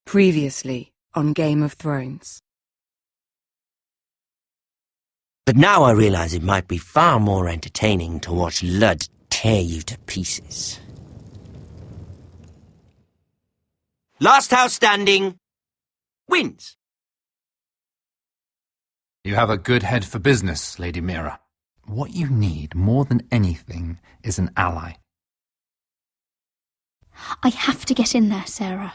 Previously on Game of Thrones. But now I realize it might be far more entertaining to watch Lud tear you to pieces. Last house standing wins. You have a good head for business, Lady Mira. What you need more than anything is an ally. I have to get in there, Sarah.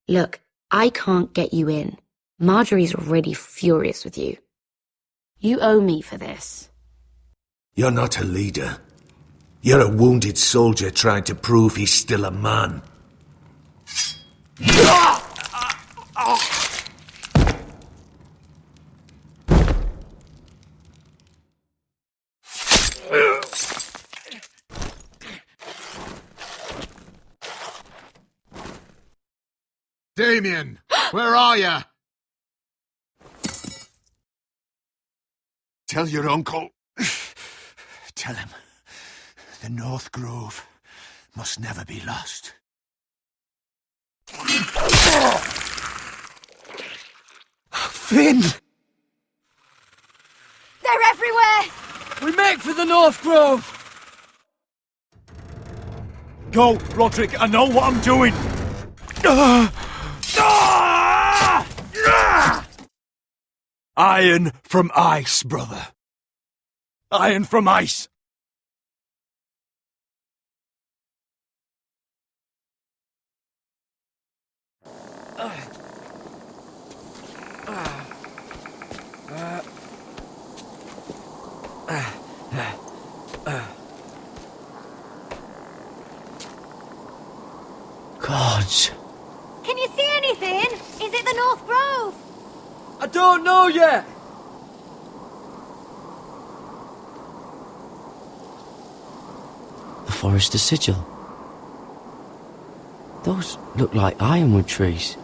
Look, I can't get you in. Marjorie's already furious with you. You owe me for this. You're not a leader. You're a wounded soldier trying to prove he's still a man. Damien, where are you? Tell your uncle. Tell him the North Grove must never be lost. Finn! They're everywhere! We make for the North Grove! Go, Roderick, I know what I'm doing! Iron from ice, brother. Iron from ice. Gods. Can you see anything? Is it the North Grove? I don't know yet! The Forester Sigil. Those look like ironwood trees.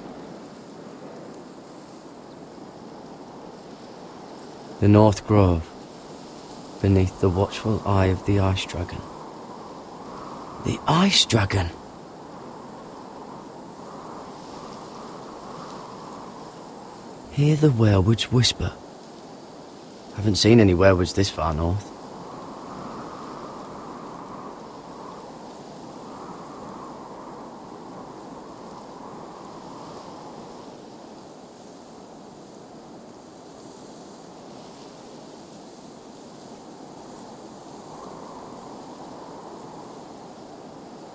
The North Grove, beneath the watchful eye of the Ice Dragon. The Ice Dragon! Hear the werewoods whisper. Haven't seen any werewoods this far north.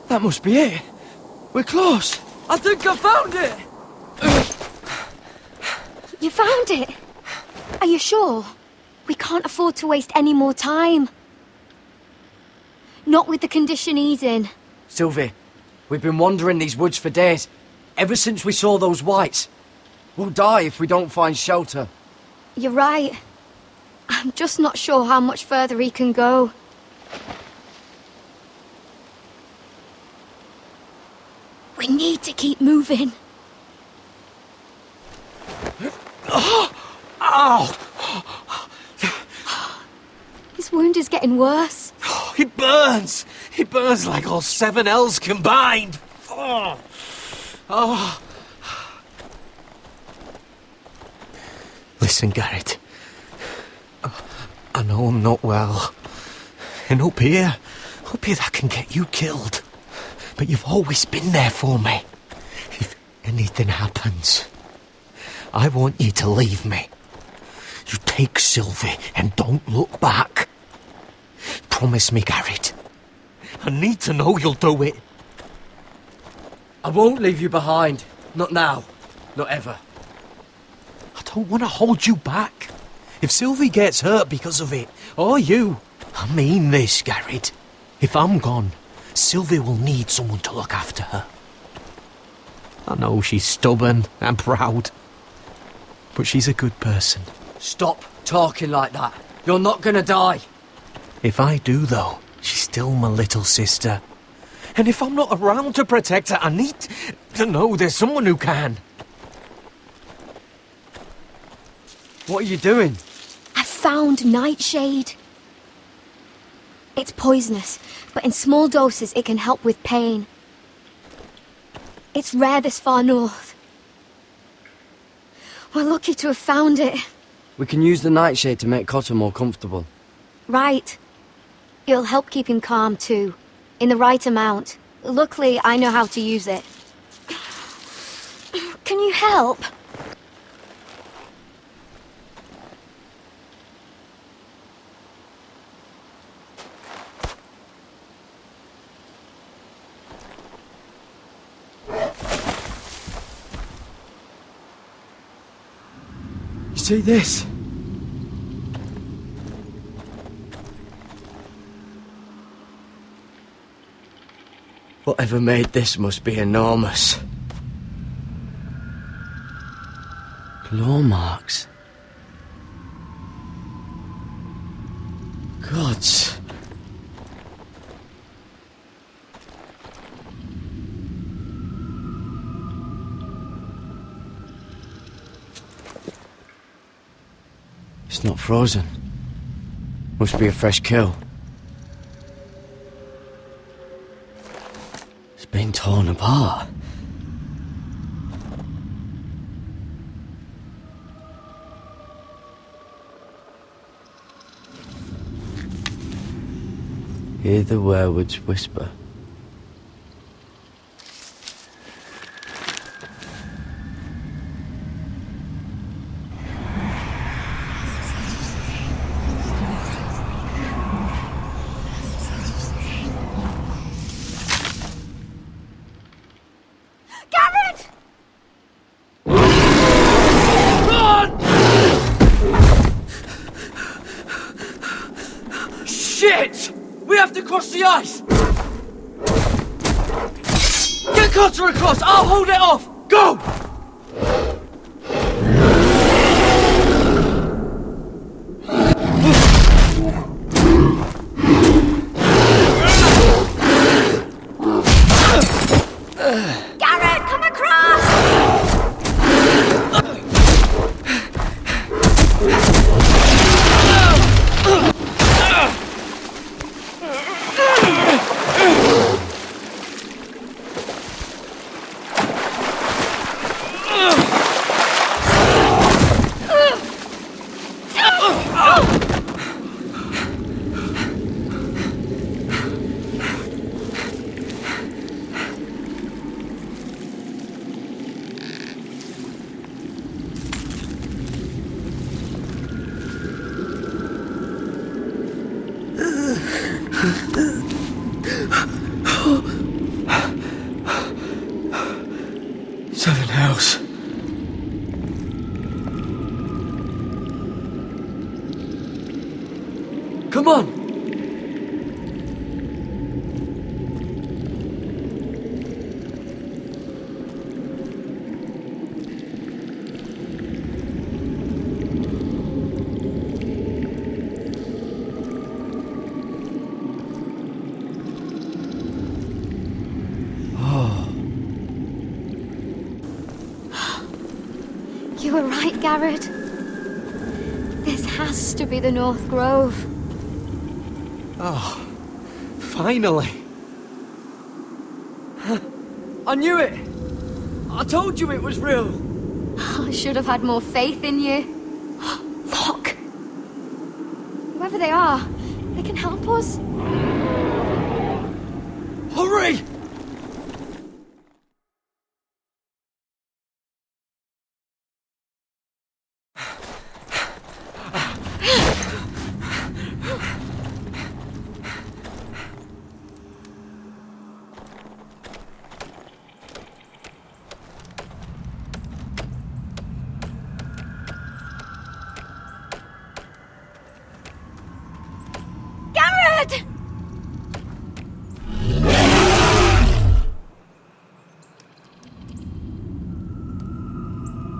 That must be it. We're close. I think I found it. You found it? Are you sure? We can't afford to waste any more time. Not with the condition he's in. Sylvie, we've been wandering these woods for days. Ever since we saw those whites. We'll die if we don't find shelter. You're right. I'm just not sure how much further he can go. We need to keep moving. Ow! His wound is getting worse. It burns! It burns like all 7 L's combined! Oh. Listen, Garrett. I know I'm not well. And up here that can get you killed. But you've always been there for me. If anything happens, I want you to leave me. You take Sylvie and don't look back. Promise me, Garrett. I need to know you'll do it. I won't leave you behind. Not now. Not ever. I don't want to hold you back. If Sylvie gets hurt because of it, or you, I mean this, Garrett. If I'm gone, Sylvie will need someone to look after her. I know she's stubborn and proud, but she's a good person. Stop talking like that. You're not gonna die. If I do, though, she's still my little sister. And if I'm not around to protect her, I need to know there's someone who can. What are you doing? I found nightshade. It's poisonous, but in small doses it can help with pain. It's rare this far north. We're lucky to have found it. We can use the nightshade to make Cotter more comfortable. Right. It'll help keep him calm, too. In the right amount. Luckily, I know how to use it. Can you help? You see this? Whatever made this must be enormous. Claw marks. Gods. It's not frozen. Must be a fresh kill. It's been torn apart. Hear the werewolves whisper. Shit! We have to cross the ice! Get Cotter across! I'll hold it off! Go! Garrett, come across! Seven hells. Come on! You were right, Garrett. This has to be the North Grove. Oh, finally. I knew it! I told you it was real! I should have had more faith in you. Look! Whoever they are, they can help us. Hurry! Garrett!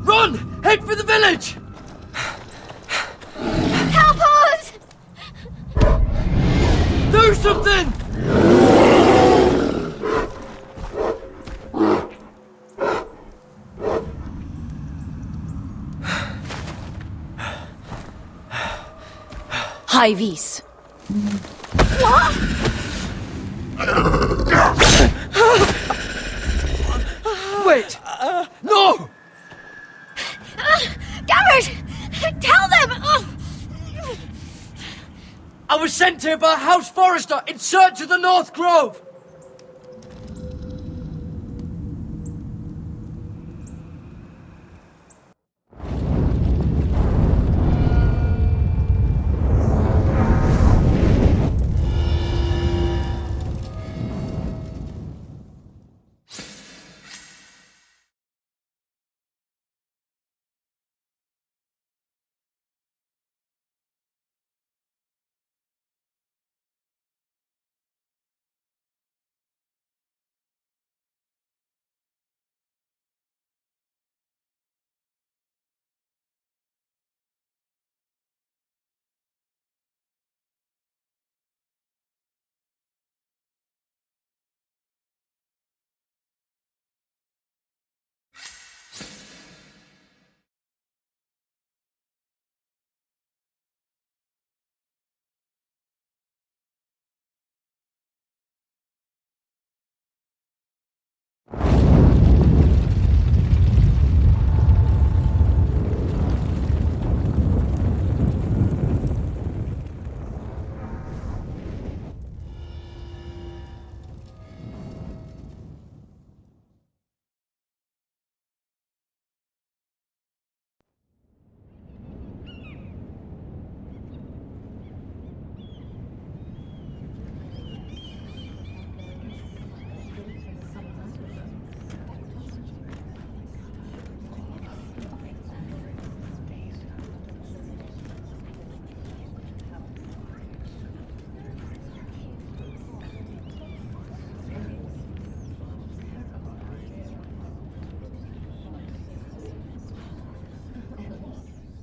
Run! Head for the village! Help us! Do something! High vis. Wait! No! representative of House Forrester in search of the North Grove!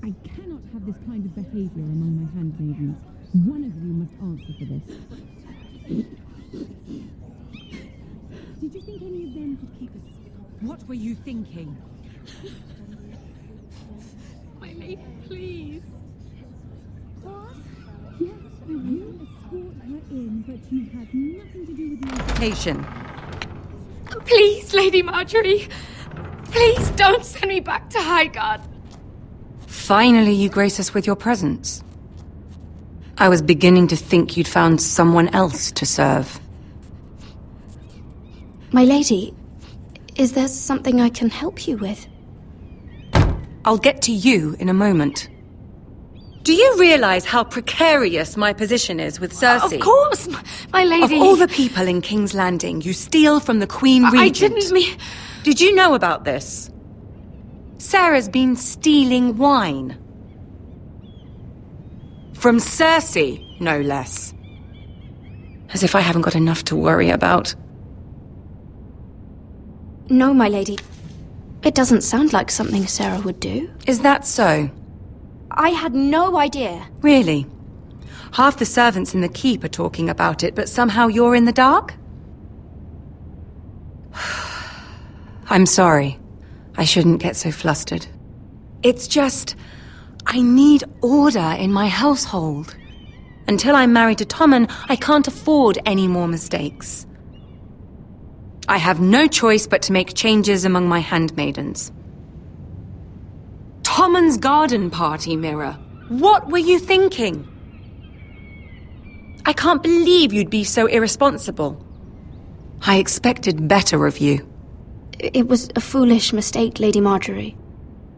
I cannot have this kind of behaviour among my handmaidens. One of you must answer for this. Did you think any of them could keep us? What were you thinking? My lady, please. What? Yes, you escort her in, but you had nothing to do with the invitation. Please, Lady Marjorie. Please don't send me back to Highgarden. Finally, you grace us with your presence. I was beginning to think you'd found someone else to serve. My lady, is there something I can help you with? I'll get to you in a moment. Do you realize how precarious my position is with Cersei? Of course, my lady. Of all the people in King's Landing, you steal from the Queen Regent. I didn't mean... Did you know about this? Sarah's been stealing wine. From Cersei, no less. As if I haven't got enough to worry about. No, my lady. It doesn't sound like something Sarah would do. Is that so? I had no idea. Really? Half the servants in the keep are talking about it, but somehow you're in the dark? I'm sorry. I shouldn't get so flustered. It's just... I need order in my household. Until I'm married to Tommen, I can't afford any more mistakes. I have no choice but to make changes among my handmaidens. Tommen's garden party, Mira. What were you thinking? I can't believe you'd be so irresponsible. I expected better of you. It was a foolish mistake, Lady Marjorie.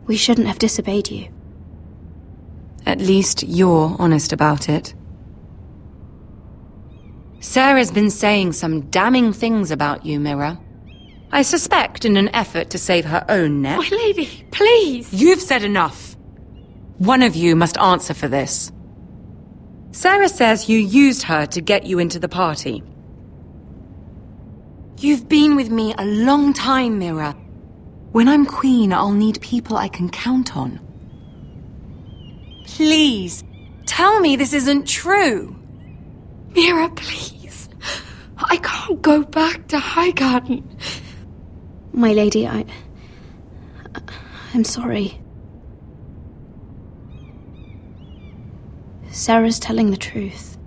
We shouldn't have disobeyed you. At least you're honest about it. Sarah's been saying some damning things about you, Mira. I suspect in an effort to save her own neck. My lady, please. You've said enough. One of you must answer for this. Sarah says you used her to get you into the party. You've been with me a long time, Mira. When I'm queen, I'll need people I can count on. Please, tell me this isn't true. Mira, please. I can't go back to Highgarden. My lady, I'm sorry. Sarah's telling the truth.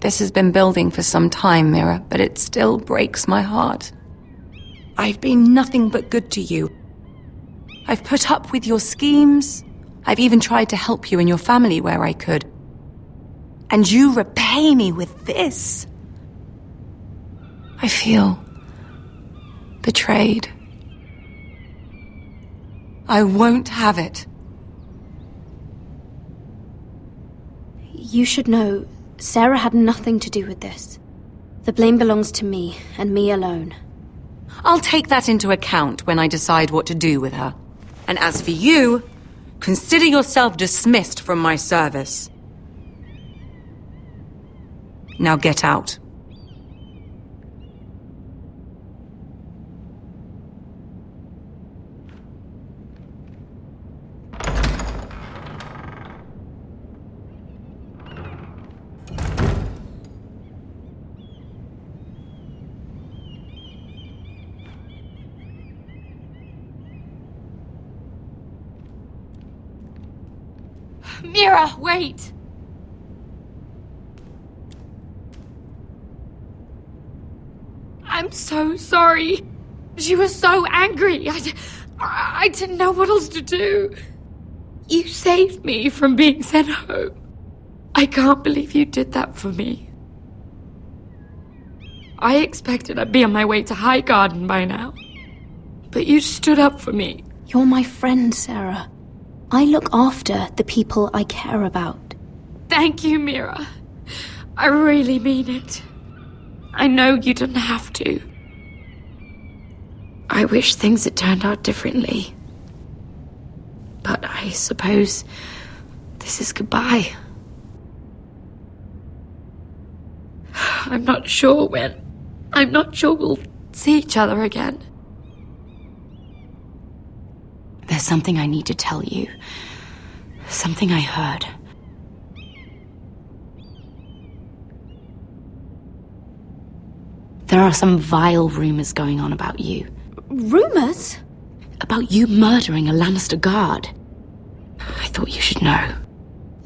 This has been building for some time, Mira, but it still breaks my heart. I've been nothing but good to you. I've put up with your schemes, I've even tried to help you and your family where I could. And you repay me with this? I feel betrayed. I won't have it. You should know, Sarah had nothing to do with this. The blame belongs to me, and me alone. I'll take that into account when I decide what to do with her. And as for you, consider yourself dismissed from my service. Now get out. Mira, wait! I'm so sorry. She was so angry. I didn't know what else to do. You saved me from being sent home. I can't believe you did that for me. I expected I'd be on my way to High Garden by now. But you stood up for me. You're my friend, Sarah. I look after the people I care about. Thank you, Mira. I really mean it. I know you didn't have to. I wish things had turned out differently. But I suppose this is goodbye. I'm not sure when. I'm not sure we'll see each other again. There's something I need to tell you. Something I heard. There are some vile rumors going on about you. Rumors? About you murdering a Lannister guard. I thought you should know.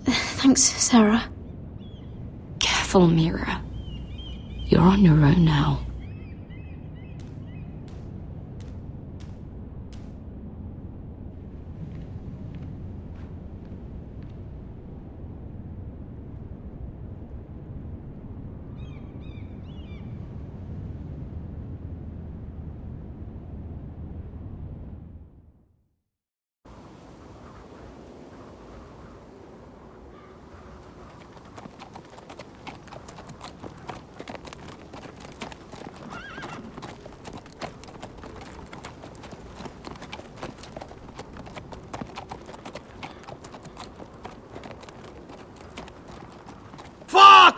Thanks, Sarah. Careful, Mira. You're on your own now.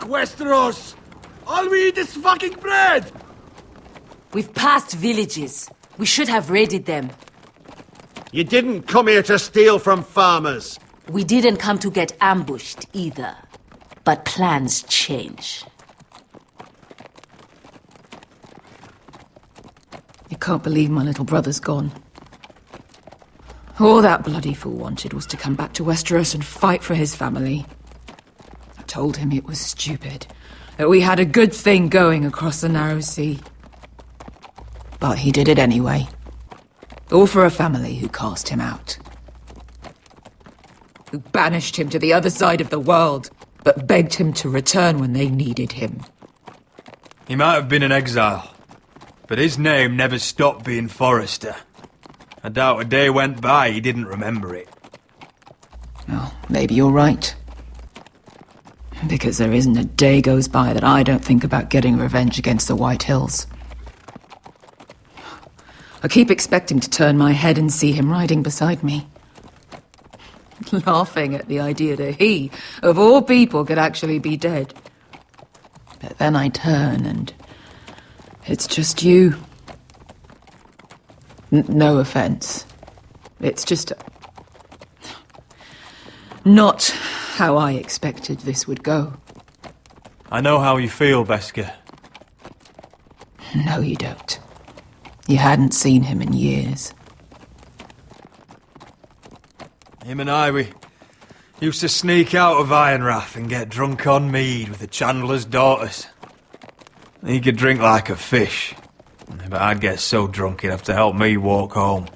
Westeros! All we eat is fucking bread! We've passed villages. We should have raided them. You didn't come here to steal from farmers. We didn't come to get ambushed either. But plans change. You can't believe my little brother's gone. All that bloody fool wanted was to come back to Westeros and fight for his family. I told him it was stupid, that we had a good thing going across the narrow sea. But he did it anyway. All for a family who cast him out. Who banished him to the other side of the world, but begged him to return when they needed him. He might have been in exile, but his name never stopped being Forrester. I doubt a day went by he didn't remember it. Well, maybe you're right. Because there isn't a day goes by that I don't think about getting revenge against the White Hills. I keep expecting to turn my head and see him riding beside me. Laughing at the idea that he, of all people, could actually be dead. But then I turn and it's just you. No offense. It's just not how I expected this would go. I know how you feel, Beskar. No, you don't. You hadn't seen him in years. Him and I, we used to sneak out of Ironrath and get drunk on mead with the Chandler's daughters. He could drink like a fish, but I'd get so drunk he'd have to help me walk home.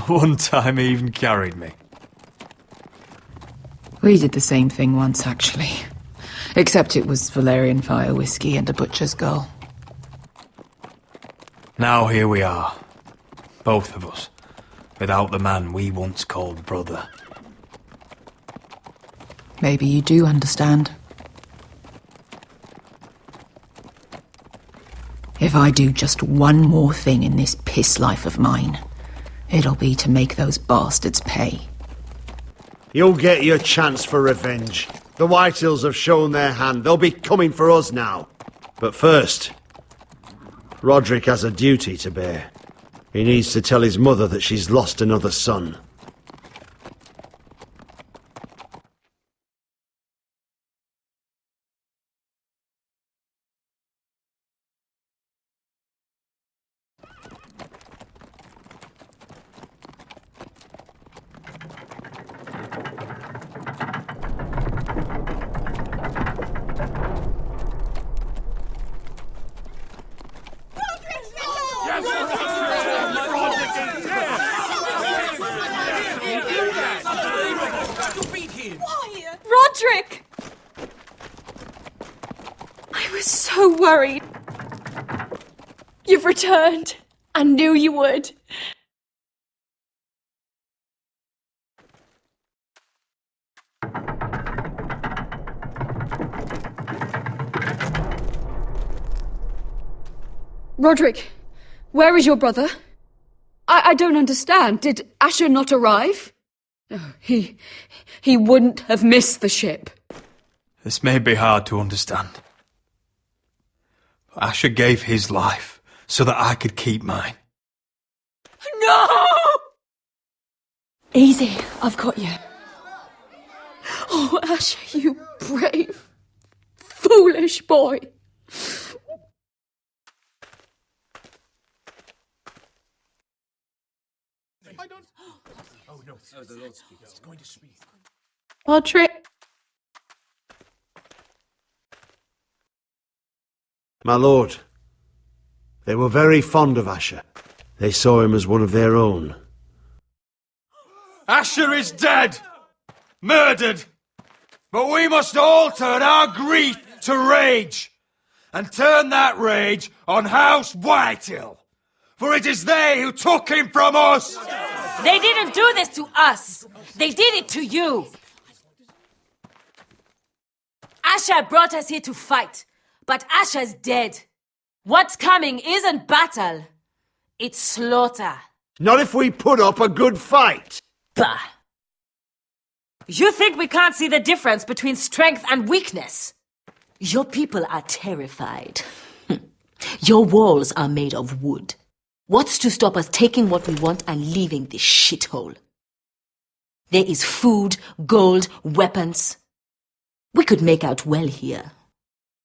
One time he even carried me. We did the same thing once, actually. Except it was Valerian fire whiskey and a butcher's girl. Now here we are. Both of us. Without the man we once called brother. Maybe you do understand. If I do just one more thing in this piss life of mine, it'll be to make those bastards pay. You'll get your chance for revenge. The Whitehills have shown their hand. They'll be coming for us now. But first, Roderick has a duty to bear. He needs to tell his mother that she's lost another son. Roderick! I was so worried. You've returned. I knew you would. Roderick, where is your brother? I don't understand. Did Asher not arrive? Oh, he wouldn't have missed the ship. This may be hard to understand. But Asher gave his life so that I could keep mine. No! Easy, I've got you. Oh, Asher, you brave, foolish boy. The Lord speaks. He's going to speak. Roderick. My lord, they were very fond of Asher. They saw him as one of their own. Asher is dead! Murdered! But we must all turn our grief to rage! And turn that rage on House Whitehill! For it is they who took him from us! They didn't do this to us! They did it to you! Asher brought us here to fight, but Asher's dead. What's coming isn't battle, it's slaughter. Not if we put up a good fight! Bah! You think we can't see the difference between strength and weakness? Your people are terrified. Your walls are made of wood. What's to stop us taking what we want and leaving this shithole? There is food, gold, weapons. We could make out well here.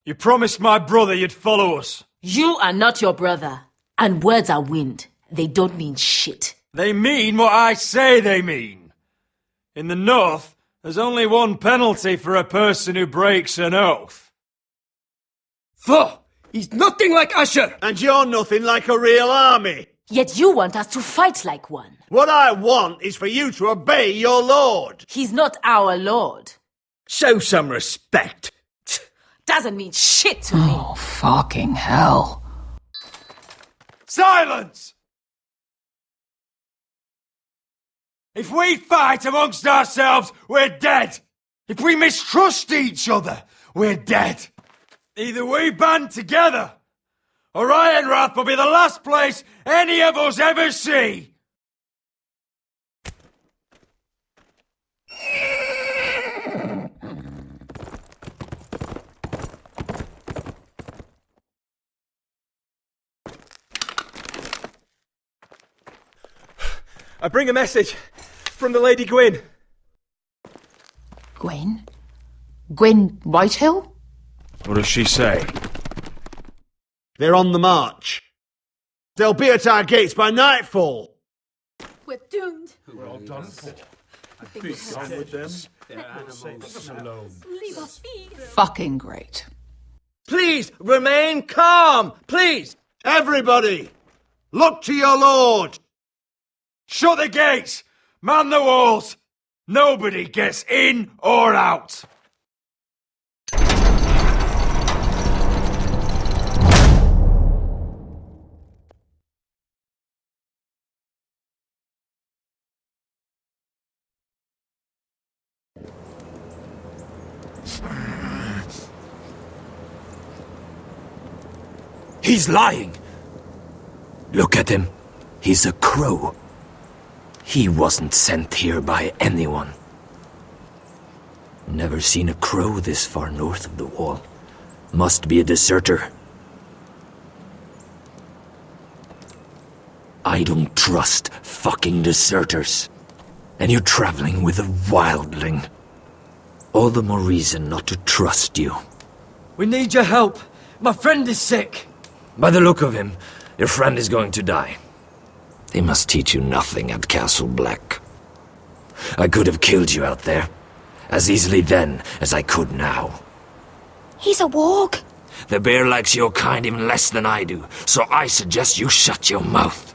You promised my brother you'd follow us. You are not your brother. And words are wind. They don't mean shit. They mean what I say they mean. In the North, there's only one penalty for a person who breaks an oath. Pho! He's nothing like Asher! And you're nothing like a real army! Yet you want us to fight like one. What I want is for you to obey your lord! He's not our lord. Show some respect! Doesn't mean shit to me. Oh, fucking hell. Silence! If we fight amongst ourselves, we're dead! If we mistrust each other, we're dead! Either we band together, or Ironrath will be the last place any of us ever see! I bring a message from the Lady Gwyn. Gwyn? Gwyn Whitehill? What does she say? They're on the march. They'll be at our gates by nightfall. We're doomed. We're all done for. Be gone with them. Their animals alone. Leave us be. Fucking great. Please, remain calm! Please! Everybody! Look to your lord! Shut the gates! Man the walls! Nobody gets in or out! He's lying. Look at him. He's a crow. He wasn't sent here by anyone. Never seen a crow this far north of the wall. Must be a deserter. I don't trust fucking deserters. And you're traveling with a wildling. All the more reason not to trust you. We need your help. My friend is sick. By the look of him, your friend is going to die. They must teach you nothing at Castle Black. I could have killed you out there, as easily then as I could now. He's a warg. The bear likes your kind even less than I do, so I suggest you shut your mouth.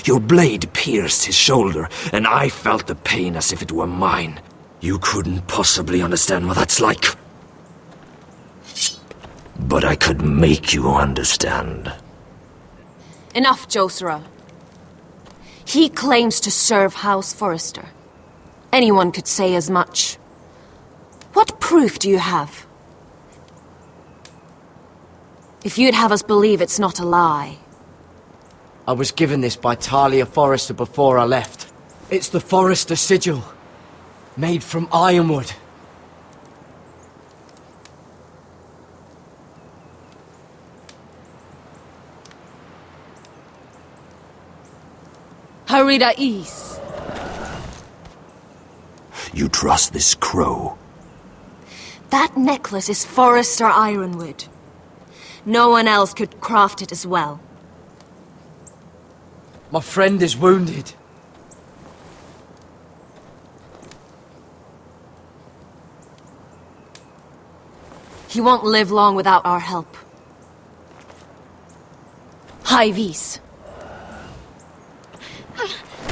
Your blade pierced his shoulder, and I felt the pain as if it were mine. You couldn't possibly understand what that's like. But I could make you understand. Enough, Josera. He claims to serve House Forrester. Anyone could say as much. What proof do you have? If you'd have us believe it's not a lie. I was given this by Talia Forrester before I left. It's the Forrester sigil, made from ironwood. Harida East. You trust this crow? That necklace is Forrester ironwood. No one else could craft it as well. My friend is wounded. He won't live long without our help. High Vis.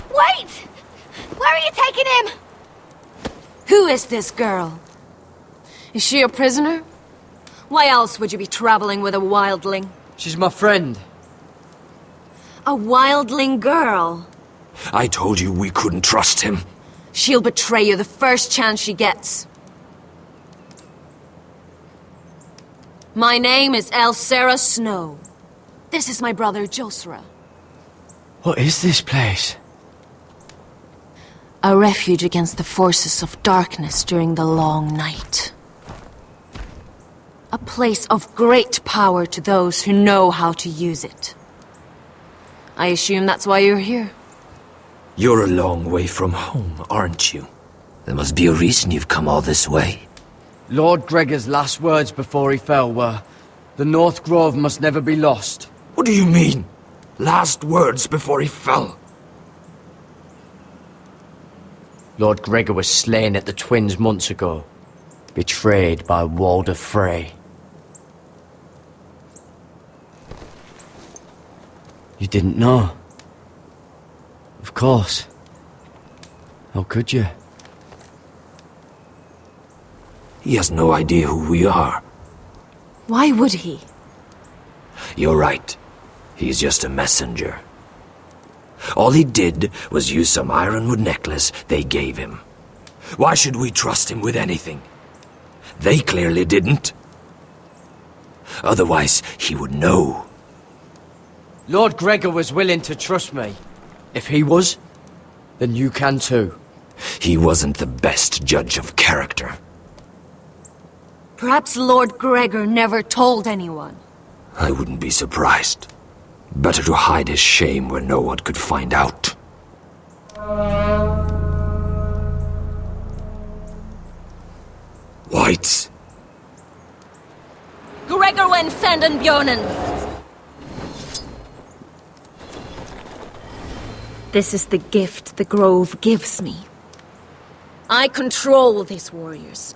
Wait! Where are you taking him? Who is this girl? Is she a prisoner? Why else would you be traveling with a wildling? She's my friend. A wildling girl? I told you we couldn't trust him. She'll betray you the first chance she gets. My name is Elsera Snow. This is my brother Josera. What is this place? A refuge against the forces of darkness during the long night. A place of great power to those who know how to use it. I assume that's why you're here. You're a long way from home, aren't you? There must be a reason you've come all this way. Lord Gregor's last words before he fell were, "The North Grove must never be lost." What do you mean? Last words before he fell? Lord Gregor was slain at the Twins months ago, betrayed by Walder Frey. You didn't know? Of course. How could you? He has no idea who we are. Why would he? You're right. He's just a messenger. All he did was use some ironwood necklace they gave him. Why should we trust him with anything? They clearly didn't. Otherwise, he would know. Lord Gregor was willing to trust me. If he was, then you can too. He wasn't the best judge of character. Perhaps Lord Gregor never told anyone. I wouldn't be surprised. Better to hide his shame where no one could find out. Whites. Gregor wen senden Björnen. This is the gift the Grove gives me. I control these warriors.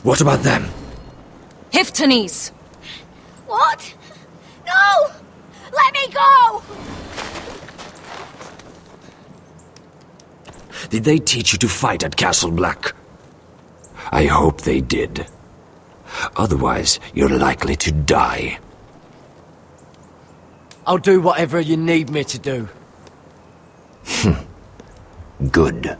What about them? Hiftanes. What? No! Let me go! Did they teach you to fight at Castle Black? I hope they did. Otherwise, you're likely to die. I'll do whatever you need me to do. Good.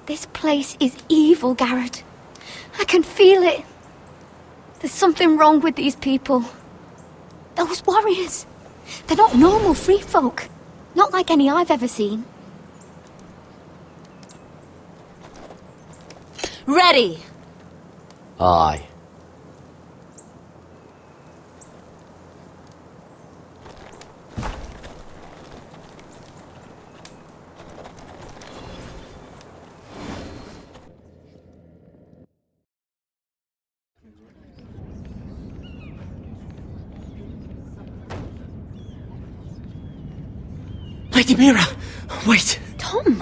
This place is evil, Garrett. I can feel it. There's something wrong with these people. Those warriors. They're not normal free folk. Not like any I've ever seen. Ready! Aye. Lady Mira, wait. Tom,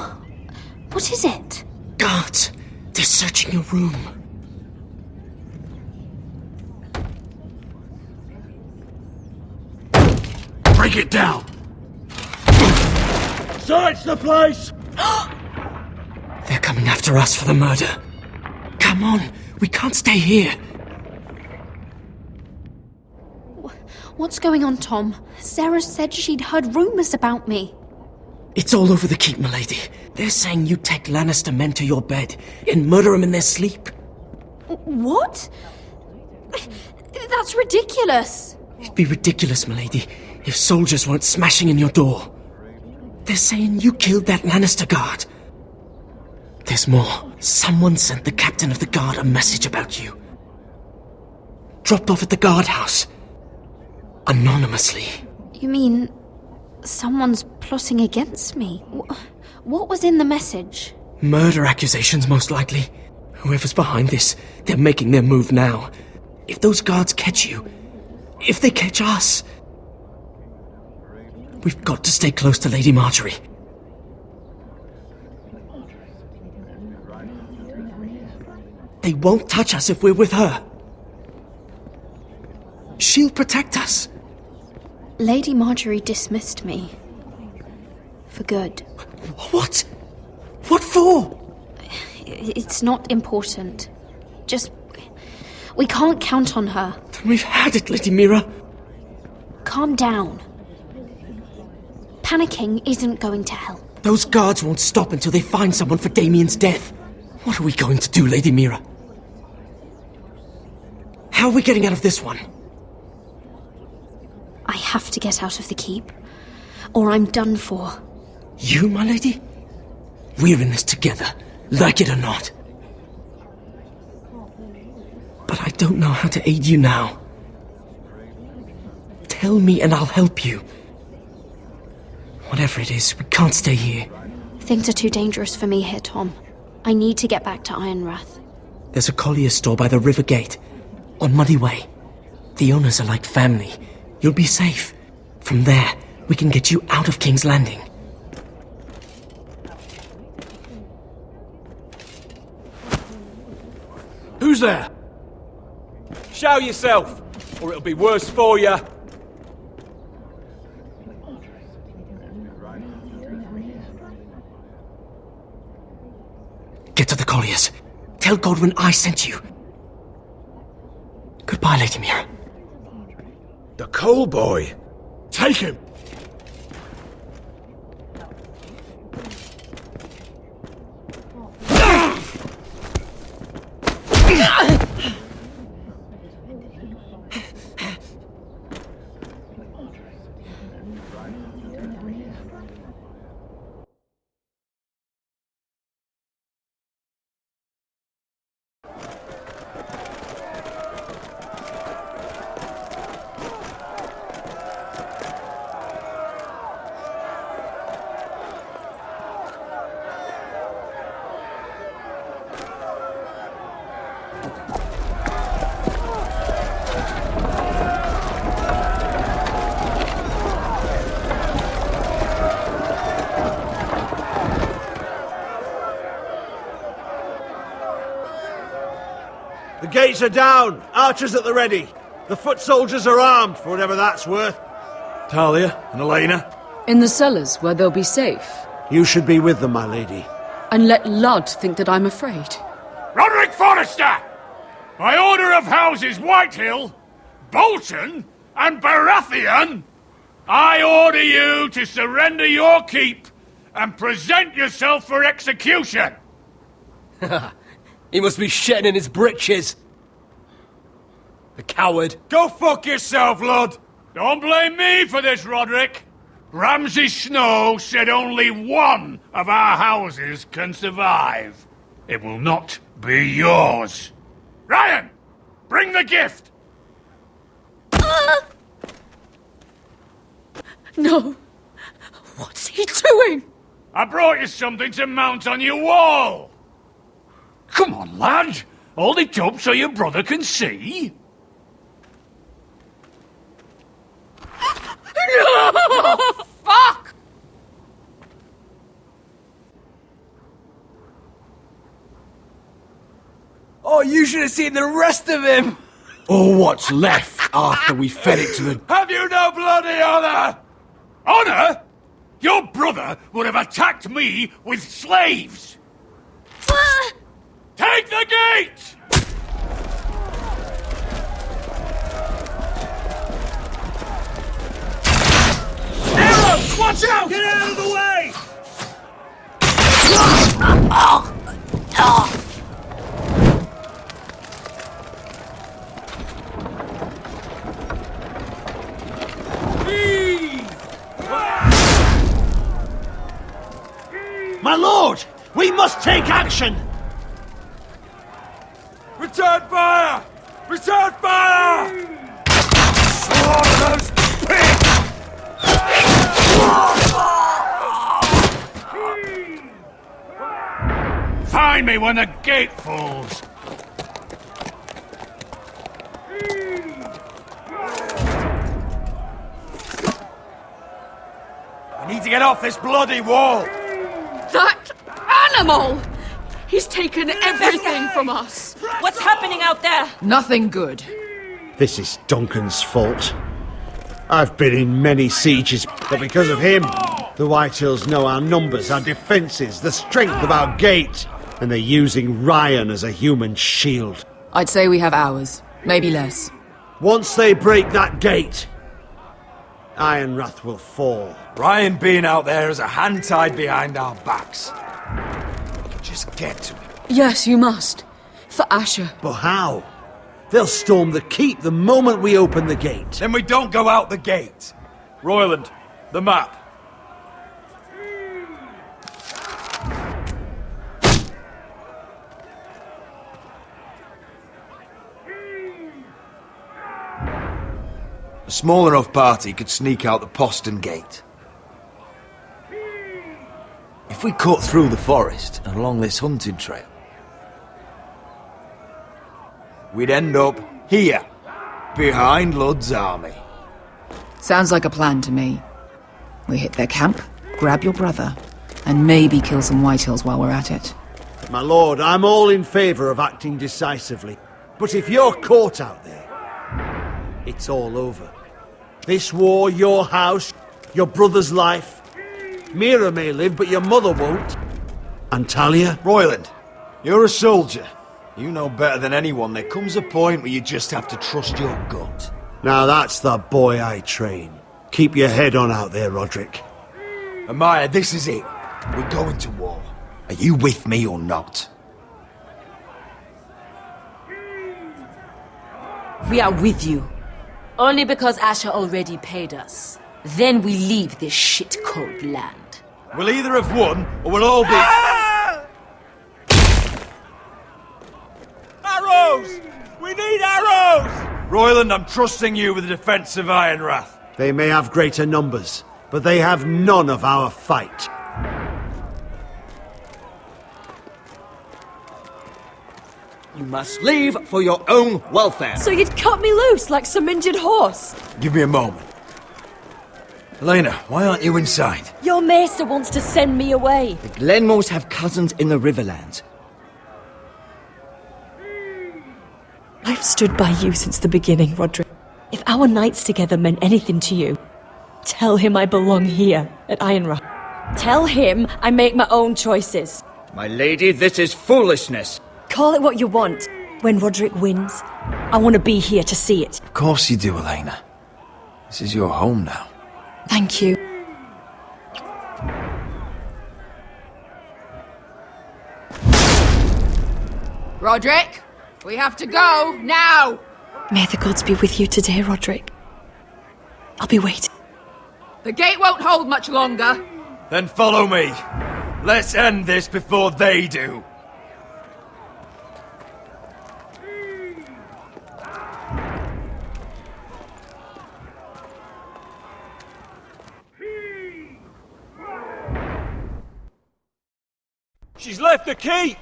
what is it? Guards, they're searching your room. Break it down! Search the place! They're coming after us for the murder. Come on, we can't stay here. What's going on, Tom? Sarah said she'd heard rumours about me. It's all over the keep, milady. They're saying you take Lannister men to your bed and murder them in their sleep. What? That's ridiculous. It'd be ridiculous, milady, if soldiers weren't smashing in your door. They're saying you killed that Lannister guard. There's more. Someone sent the captain of the guard a message about you. Dropped off at the guardhouse. Anonymously. You mean someone's plotting against me? What was in the message? Murder accusations, most likely. Whoever's behind this, they're making their move now. If those guards catch you, if they catch us, we've got to stay close to Lady Marjorie. They won't touch us if we're with her. She'll protect us. Lady Marjorie dismissed me. For good. What? What for? It's not important. Just... we can't count on her. Then we've had it, Lady Mira. Calm down. Panicking isn't going to help. Those guards won't stop until they find someone for Damien's death. What are we going to do, Lady Mira? How are we getting out of this one? I have to get out of the keep, or I'm done for. You, my lady? We're in this together, like it or not. But I don't know how to aid you now. Tell me and I'll help you. Whatever it is, we can't stay here. Things are too dangerous for me here, Tom. I need to get back to Ironrath. There's a collier's store by the river gate, on Muddy Way. The owners are like family. You'll be safe. From there, we can get you out of King's Landing. Who's there? Show yourself, or it'll be worse for you. Get to the colliers. Tell Godwin I sent you. Goodbye, Lady Mira. The Coal Boy. Take him. gates are down. Archers at the ready. The foot soldiers are armed, for whatever that's worth. Talia and Elena? In the cellars, where they'll be safe. You should be with them, my lady. And let Ludd think that I'm afraid. Roderick Forrester! By order of Houses Whitehill, Bolton, and Baratheon, I order you to surrender your keep and present yourself for execution! He must be shitting in his britches. The coward. Go fuck yourself, Ludd! Don't blame me for this, Roderick. Ramsay Snow said only one of our houses can survive. It will not be yours. Ryan, bring the gift! No. What's he doing? I brought you something to mount on your wall. Come on, lad. Hold it up so your brother can see. No! Fuck! Oh, you should have seen the rest of him! Or what's left after we fed it to the... Have you no bloody honor? Honor? Your brother would have attacked me with slaves! Take the gate! Arrows! Watch out! Get out of the way! My lord! We must take action! Return fire! Return fire! Slaughter those pigs! Find me when the gate falls! I need to get off this bloody wall! That animal! He's taken everything from us. What's happening out there? Nothing good. This is Duncan's fault. I've been in many sieges, but because of him, the Whitehills know our numbers, our defences, the strength of our gate, and they're using Ryan as a human shield. I'd say we have hours, maybe less. Once they break that gate, Ironrath will fall. Ryan being out there is a hand tied behind our backs. Just get to him. Yes, you must. For Asher. But how? They'll storm the keep the moment we open the gate. Then we don't go out the gate. Royland, the map. A small enough party could sneak out the postern gate. If we cut through the forest and along this hunting trail, we'd end up here, behind Ludd's army. Sounds like a plan to me. We hit their camp, grab your brother, and maybe kill some Whitehills while we're at it. My lord, I'm all in favour of acting decisively. But if you're caught out there, it's all over. This war, your house, your brother's life. Mira may live, but your mother won't. And Talia? Royland, you're a soldier. You know better than anyone there comes a point where you just have to trust your gut. Now that's the boy I train. Keep your head on out there, Roderick. Amaya, this is it. We're going to war. Are you with me or not? We are with you. Only because Asher already paid us. Then we leave this shit-cold land. We'll either have won, or we'll all be... Arrows! We need arrows! Royland, I'm trusting you with the defense of Ironrath. They may have greater numbers, but they have none of our fight. You must leave for your own welfare. So you'd cut me loose like some injured horse? Give me a moment. Elena, why aren't you inside? Your maester wants to send me away. The Glenmores have cousins in the Riverlands. I've stood by you since the beginning, Roderick. If our nights together meant anything to you, tell him I belong here at Ironrock. Tell him I make my own choices. My lady, this is foolishness. Call it what you want. When Roderick wins, I want to be here to see it. Of course you do, Elena. This is your home now. Thank you. Roderick, we have to go, now! May the gods be with you today, Roderick. I'll be waiting. The gate won't hold much longer. Then follow me. Let's end this before they do. She's left the keep!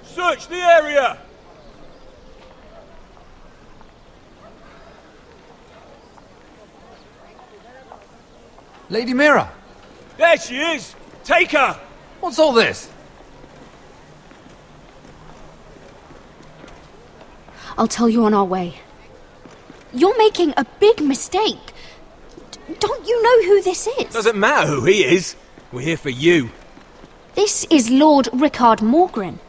Search the area! Lady Mira! There she is! Take her! What's all this? I'll tell you on our way. You're making a big mistake. Don't you know who this is? Doesn't matter who he is. We're here for you. This is Lord Rickard Morgren,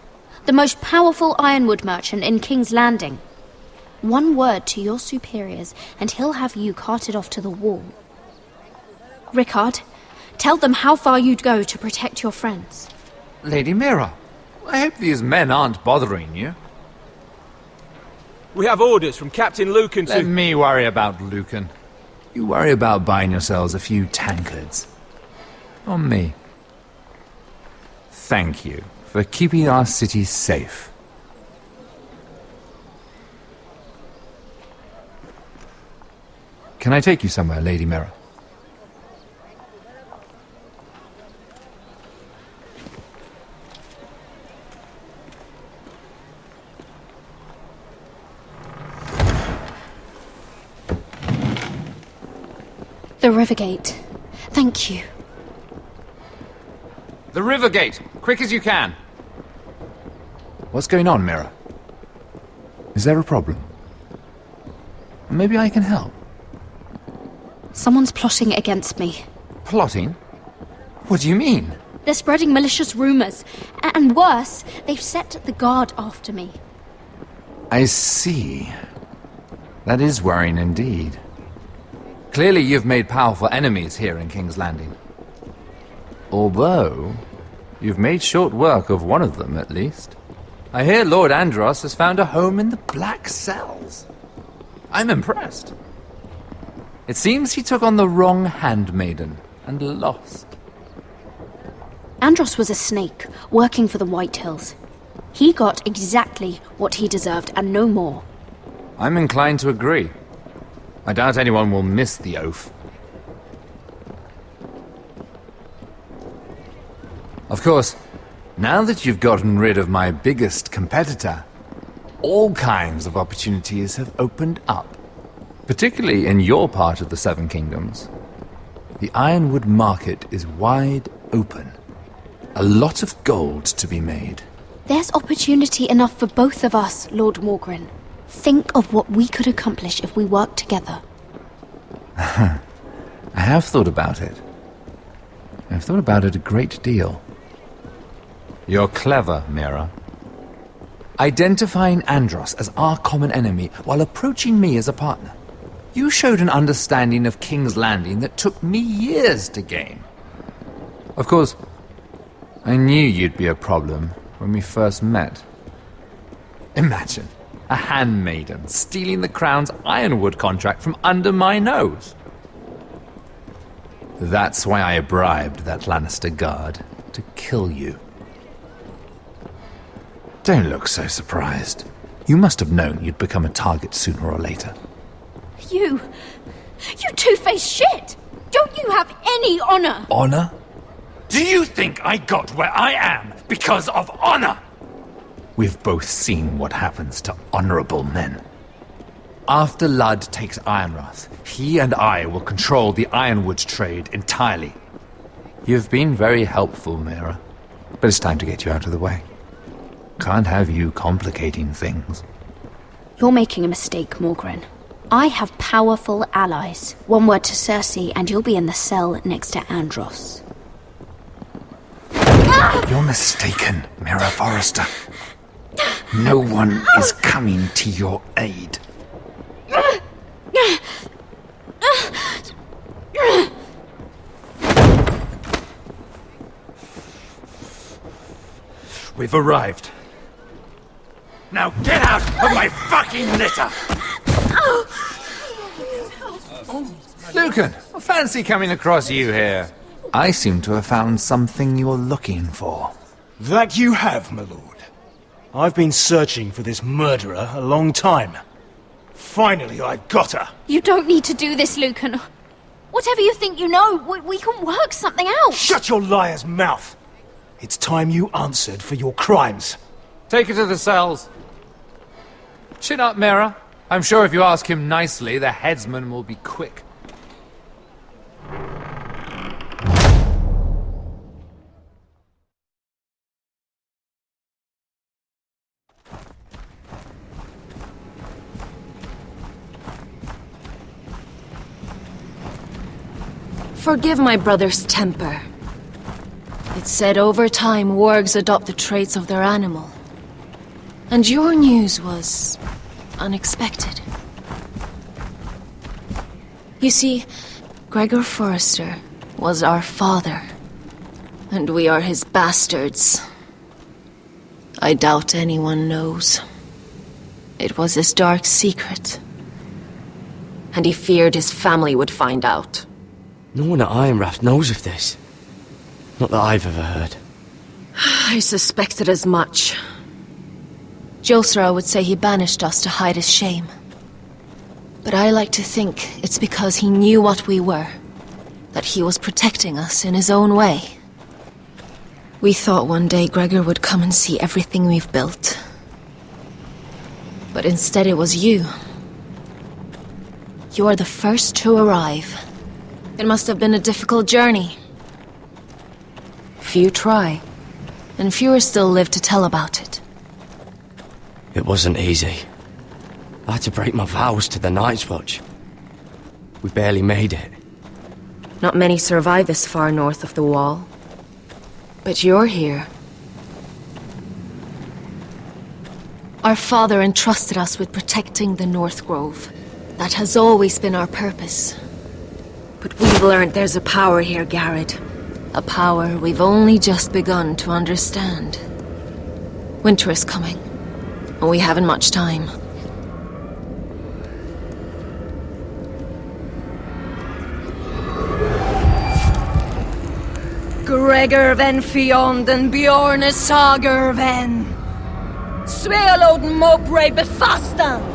the most powerful ironwood merchant in King's Landing. One word to your superiors, and he'll have you carted off to the wall. Rickard, tell them how far you'd go to protect your friends. Lady Mira, I hope these men aren't bothering you. We have orders from Captain Lucan to... Let me worry about Lucan. You worry about buying yourselves a few tankards. On me. Thank you for keeping our city safe. Can I take you somewhere, Lady Mira? The Rivergate. Thank you. The Rivergate! Quick as you can! What's going on, Mira? Is there a problem? Maybe I can help. Someone's plotting against me. Plotting? What do you mean? They're spreading malicious rumors. And worse, they've set the guard after me. I see. That is worrying indeed. Clearly you've made powerful enemies here in King's Landing. Although, you've made short work of one of them, at least. I hear Lord Andros has found a home in the Black Cells. I'm impressed. It seems he took on the wrong handmaiden and lost. Andros was a snake, working for the White Hills. He got exactly what he deserved, and no more. I'm inclined to agree. I doubt anyone will miss the oath. Of course, now that you've gotten rid of my biggest competitor, all kinds of opportunities have opened up. Particularly in your part of the Seven Kingdoms. The ironwood market is wide open. A lot of gold to be made. There's opportunity enough for both of us, Lord Morgren. Think of what we could accomplish if we worked together. I have thought about it. I've thought about it a great deal. You're clever, Mira. Identifying Andros as our common enemy while approaching me as a partner. You showed an understanding of King's Landing that took me years to gain. Of course, I knew you'd be a problem when we first met. Imagine a handmaiden stealing the Crown's ironwood contract from under my nose. That's why I bribed that Lannister guard to kill you. Don't look so surprised. You must have known you'd become a target sooner or later. You two-faced shit! Don't you have any honor? Honor? Do you think I got where I am because of honor? We've both seen what happens to honorable men. After Ludd takes Ironrath, he and I will control the ironwood trade entirely. You've been very helpful, Mira, but it's time to get you out of the way. Can't have you complicating things. You're making a mistake, Morgren. I have powerful allies. One word to Cersei and you'll be in the cell next to Andros. You're mistaken, Mira Forrester. No one is coming to your aid. We've arrived. Now get out of my fucking litter! Lucan, fancy coming across you here. I seem to have found something you're looking for. That you have, my lord. I've been searching for this murderer a long time. Finally, I've got her. You don't need to do this, Lucan. Whatever you think you know, we can work something out. Shut your liar's mouth! It's time you answered for your crimes. Take her to the cells. Chin up, Mira. I'm sure if you ask him nicely, the headsman will be quick. Forgive my brother's temper. It's said over time wargs adopt the traits of their animal. And your news was unexpected. You see, Gregor Forrester was our father, and we are his bastards. I doubt anyone knows. It was his dark secret, and he feared his family would find out. No one at Ironrath knows of this. Not that I've ever heard. I suspected as much. Josra would say he banished us to hide his shame. But I like to think it's because he knew what we were. That he was protecting us in his own way. We thought one day Gregor would come and see everything we've built. But instead it was you. You are the first to arrive. It must have been a difficult journey. Few try, and fewer still live to tell about it. It wasn't easy. I had to break my vows to the Night's Watch. We barely made it. Not many survive this far north of the Wall. But you're here. Our father entrusted us with protecting the North Grove. That has always been our purpose. But we've learned there's a power here, Garrett. A power we've only just begun to understand. Winter is coming, and we haven't much time. Gregor ven Fionden Bjorne Sager ven Svealoden Mowbray befastan.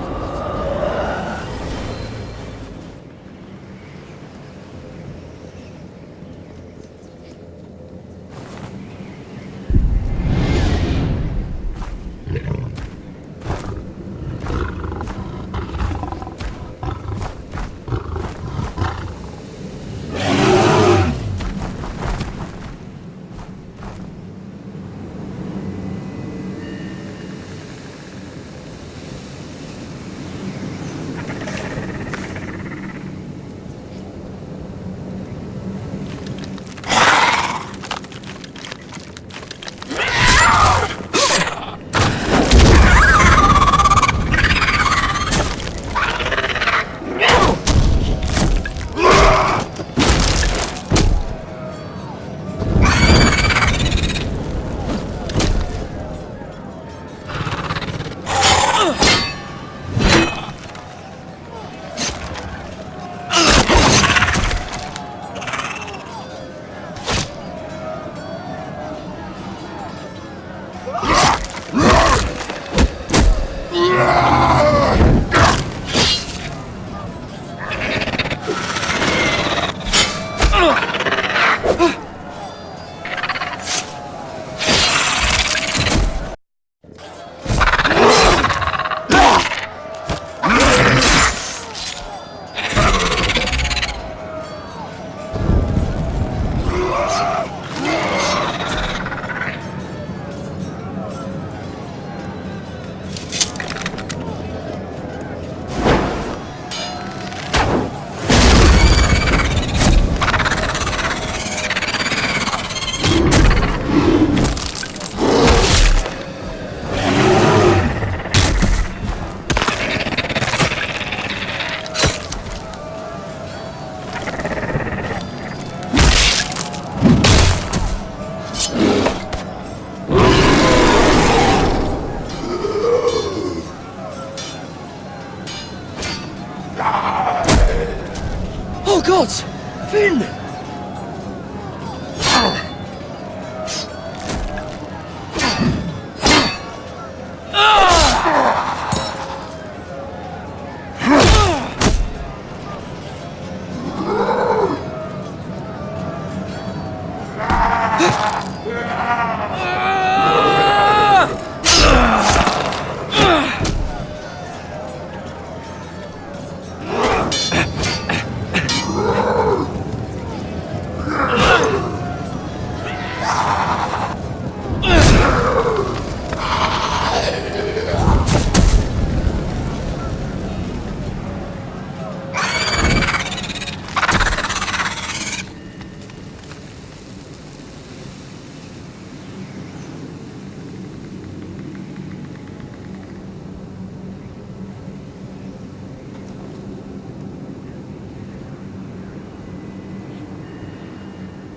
gods! Finn!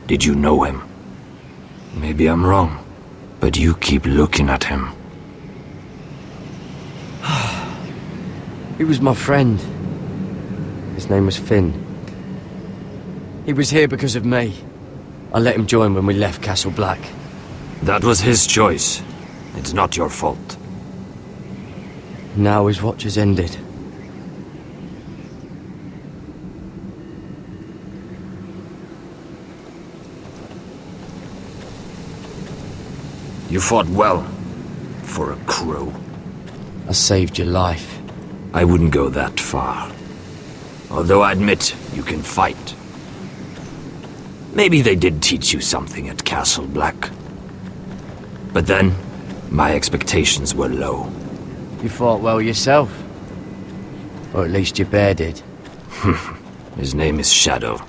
Did you know him? Maybe I'm wrong, but you keep looking at him. He was my friend. His name was Finn. He was here because of me. I let him join when we left Castle Black. That was his choice. It's not your fault. Now his watch has ended. You fought well, for a crow. I saved your life. I wouldn't go that far. Although I admit, you can fight. Maybe they did teach you something at Castle Black. But then, my expectations were low. You fought well yourself. Or at least your bear did. His name is Shadow.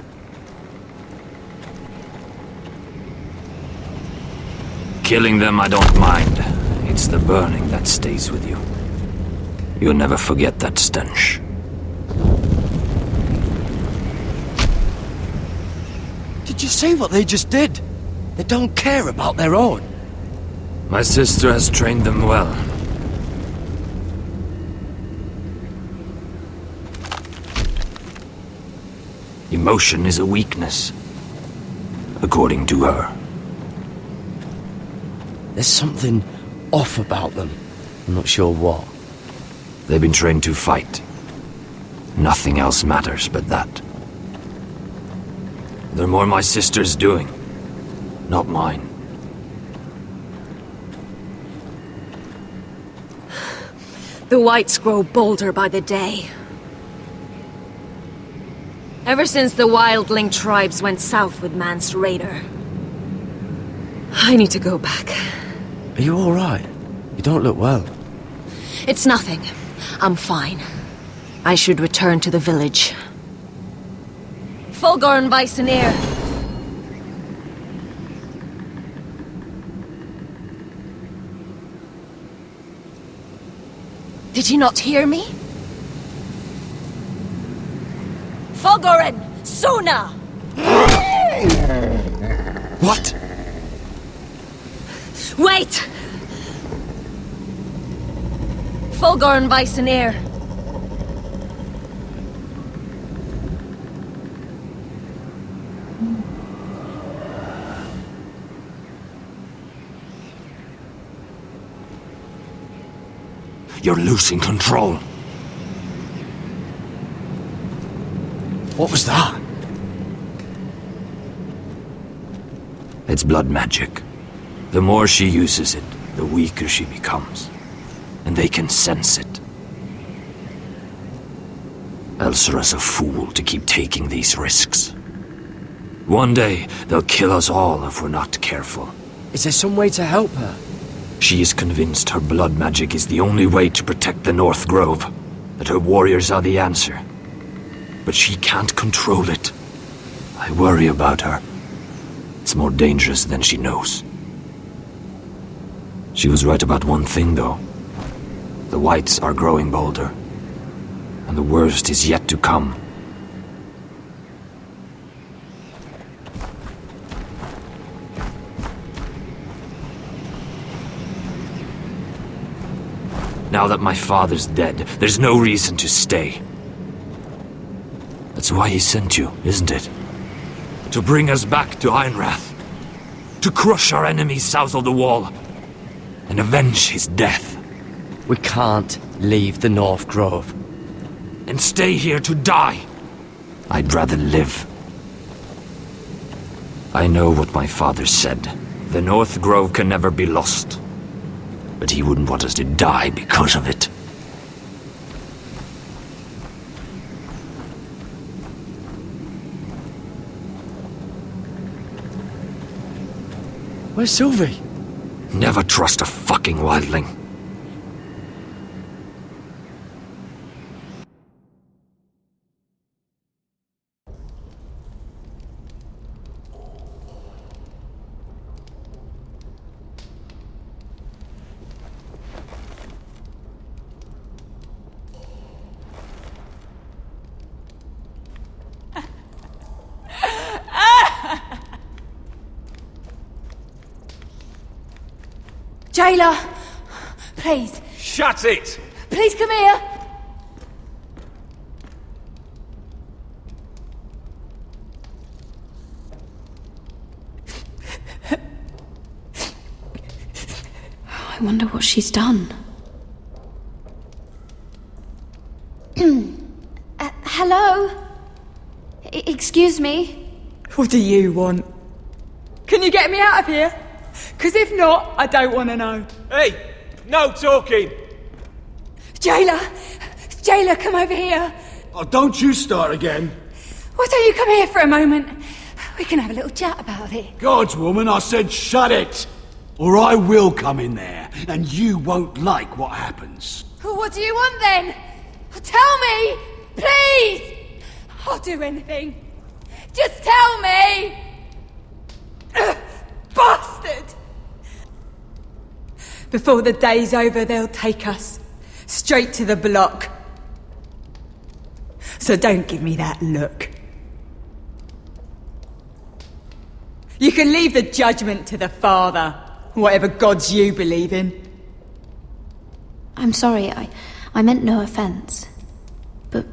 Killing them I don't mind. It's the burning that stays with you. You'll never forget that stench. Did you see what they just did? They don't care about their own. My sister has trained them well. Emotion is a weakness, according to her. There's something off about them. I'm not sure what. They've been trained to fight. Nothing else matters but that. They're more my sister's doing, not mine. The whites grow bolder by the day. Ever since the wildling tribes went south with Man's raider. I need to go back. Are you alright? You don't look well. It's nothing. I'm fine. I should return to the village. Fulgorn Bysonir. Did you not hear me? Fulgorn! Suna! What? Wait! Fulgorn Bysonir. You're losing control. What was that? It's blood magic. The more she uses it, the weaker she becomes. And they can sense it. Elsera's a fool to keep taking these risks. One day, they'll kill us all if we're not careful. Is there some way to help her? She is convinced her blood magic is the only way to protect the North Grove, that her warriors are the answer. But she can't control it. I worry about her. It's more dangerous than she knows. She was right about one thing, though. The whites are growing bolder. And the worst is yet to come. Now that my father's dead, there's no reason to stay. That's why he sent you, isn't it? To bring us back to Ironrath. To crush our enemies south of the Wall. And avenge his death. We can't leave the North Grove. And stay here to die. I'd rather live. I know what my father said. The North Grove can never be lost. But he wouldn't want us to die because of it. Where's Sylvie? Never trust a fucking wildling. Jailer! Please. Shut it! Please come here! I wonder what she's done. Hello? Excuse me? What do you want? Can you get me out of here? Because if not, I don't want to know. Hey! No talking! Jailer! Jailer, come over here! Oh, don't you start again. Why don't you come here for a moment? We can have a little chat about it. Gods, woman, I said shut it! Or I will come in there, and you won't like what happens. What do you want then? Tell me! Please! I'll do anything. Just tell me! Bastard! Before the day's over, they'll take us straight to the block. So don't give me that look. You can leave the judgment to the Father, whatever gods you believe in. I'm sorry, I meant no offense. But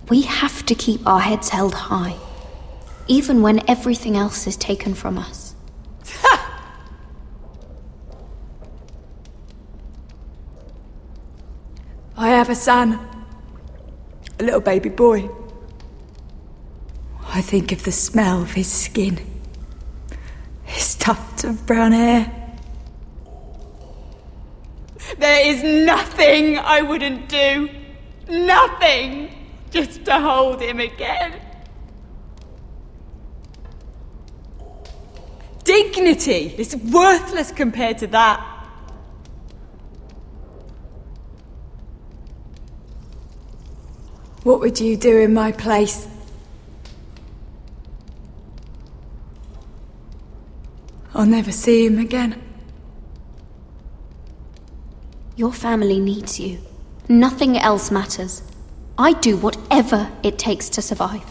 we have to keep our heads held high, even when everything else is taken from us. I have a son. A little baby boy. I think of the smell of his skin. His tufts of brown hair. There is nothing I wouldn't do. Nothing! Just to hold him again. Dignity is worthless compared to that. What would you do in my place? I'll never see him again. Your family needs you. Nothing else matters. I'd do whatever it takes to survive.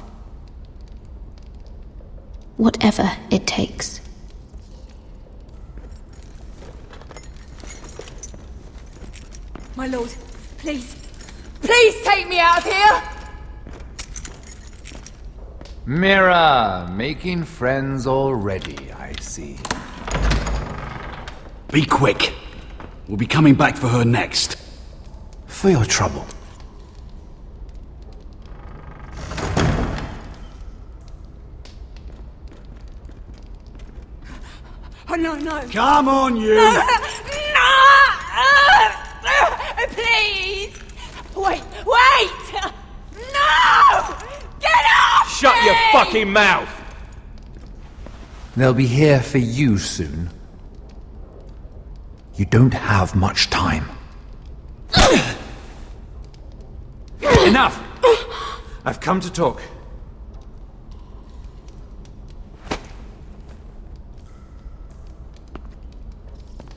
Whatever it takes. My lord, please. Please take me out of here! Mira, making friends already, I see. Be quick. We'll be coming back for her next. For your trouble. Oh, no. Come on, you! No! Please! Wait! No! Get off! Shut your fucking mouth! They'll be here for you soon. You don't have much time. Enough! I've come to talk.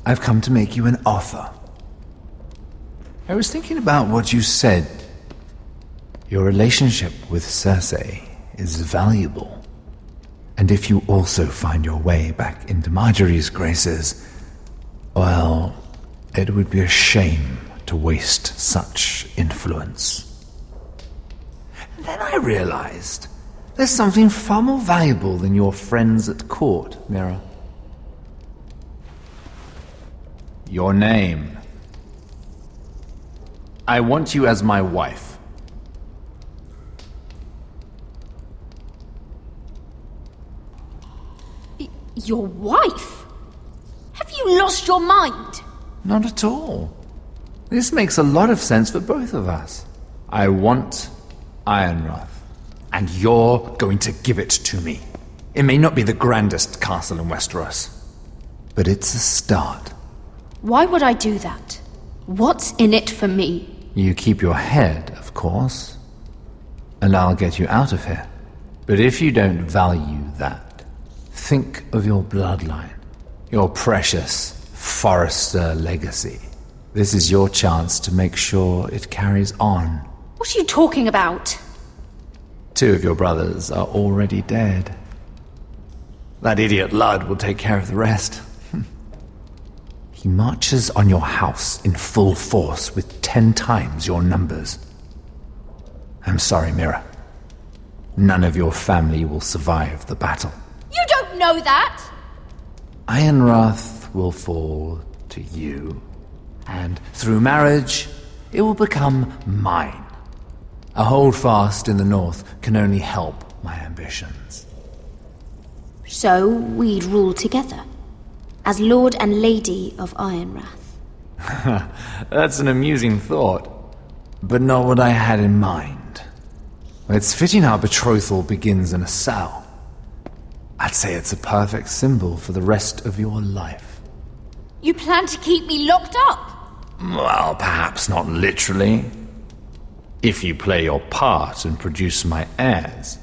I've come to make you an offer. I was thinking about what you said. Your relationship with Cersei is valuable. And if you also find your way back into Marjorie's graces, well, it would be a shame to waste such influence. then I realized there's something far more valuable than your friends at court, Mira. Your name. I want you as my wife. Your wife? Have you lost your mind? Not at all. This makes a lot of sense for both of us. I want Ironrath, and you're going to give it to me. It may not be the grandest castle in Westeros, but it's a start. Why would I do that? What's in it for me? You keep your head, of course, and I'll get you out of here. But if you don't value that, think of your bloodline, your precious Forrester legacy. This is your chance to make sure it carries on. What are you talking about? 2 of your brothers are already dead. That idiot Ludd will take care of the rest. He marches on your house in full force with 10 times your numbers. I'm sorry, Mira. None of your family will survive the battle. You don't know that! Ironrath will fall to you, and through marriage, it will become mine. A holdfast in the north can only help my ambitions. So we'd rule together, as Lord and Lady of Ironrath. That's an amusing thought, but not what I had in mind. It's fitting our betrothal begins in a cell. I'd say it's a perfect symbol for the rest of your life. You plan to keep me locked up? Well, perhaps not literally. If you play your part and produce my heirs.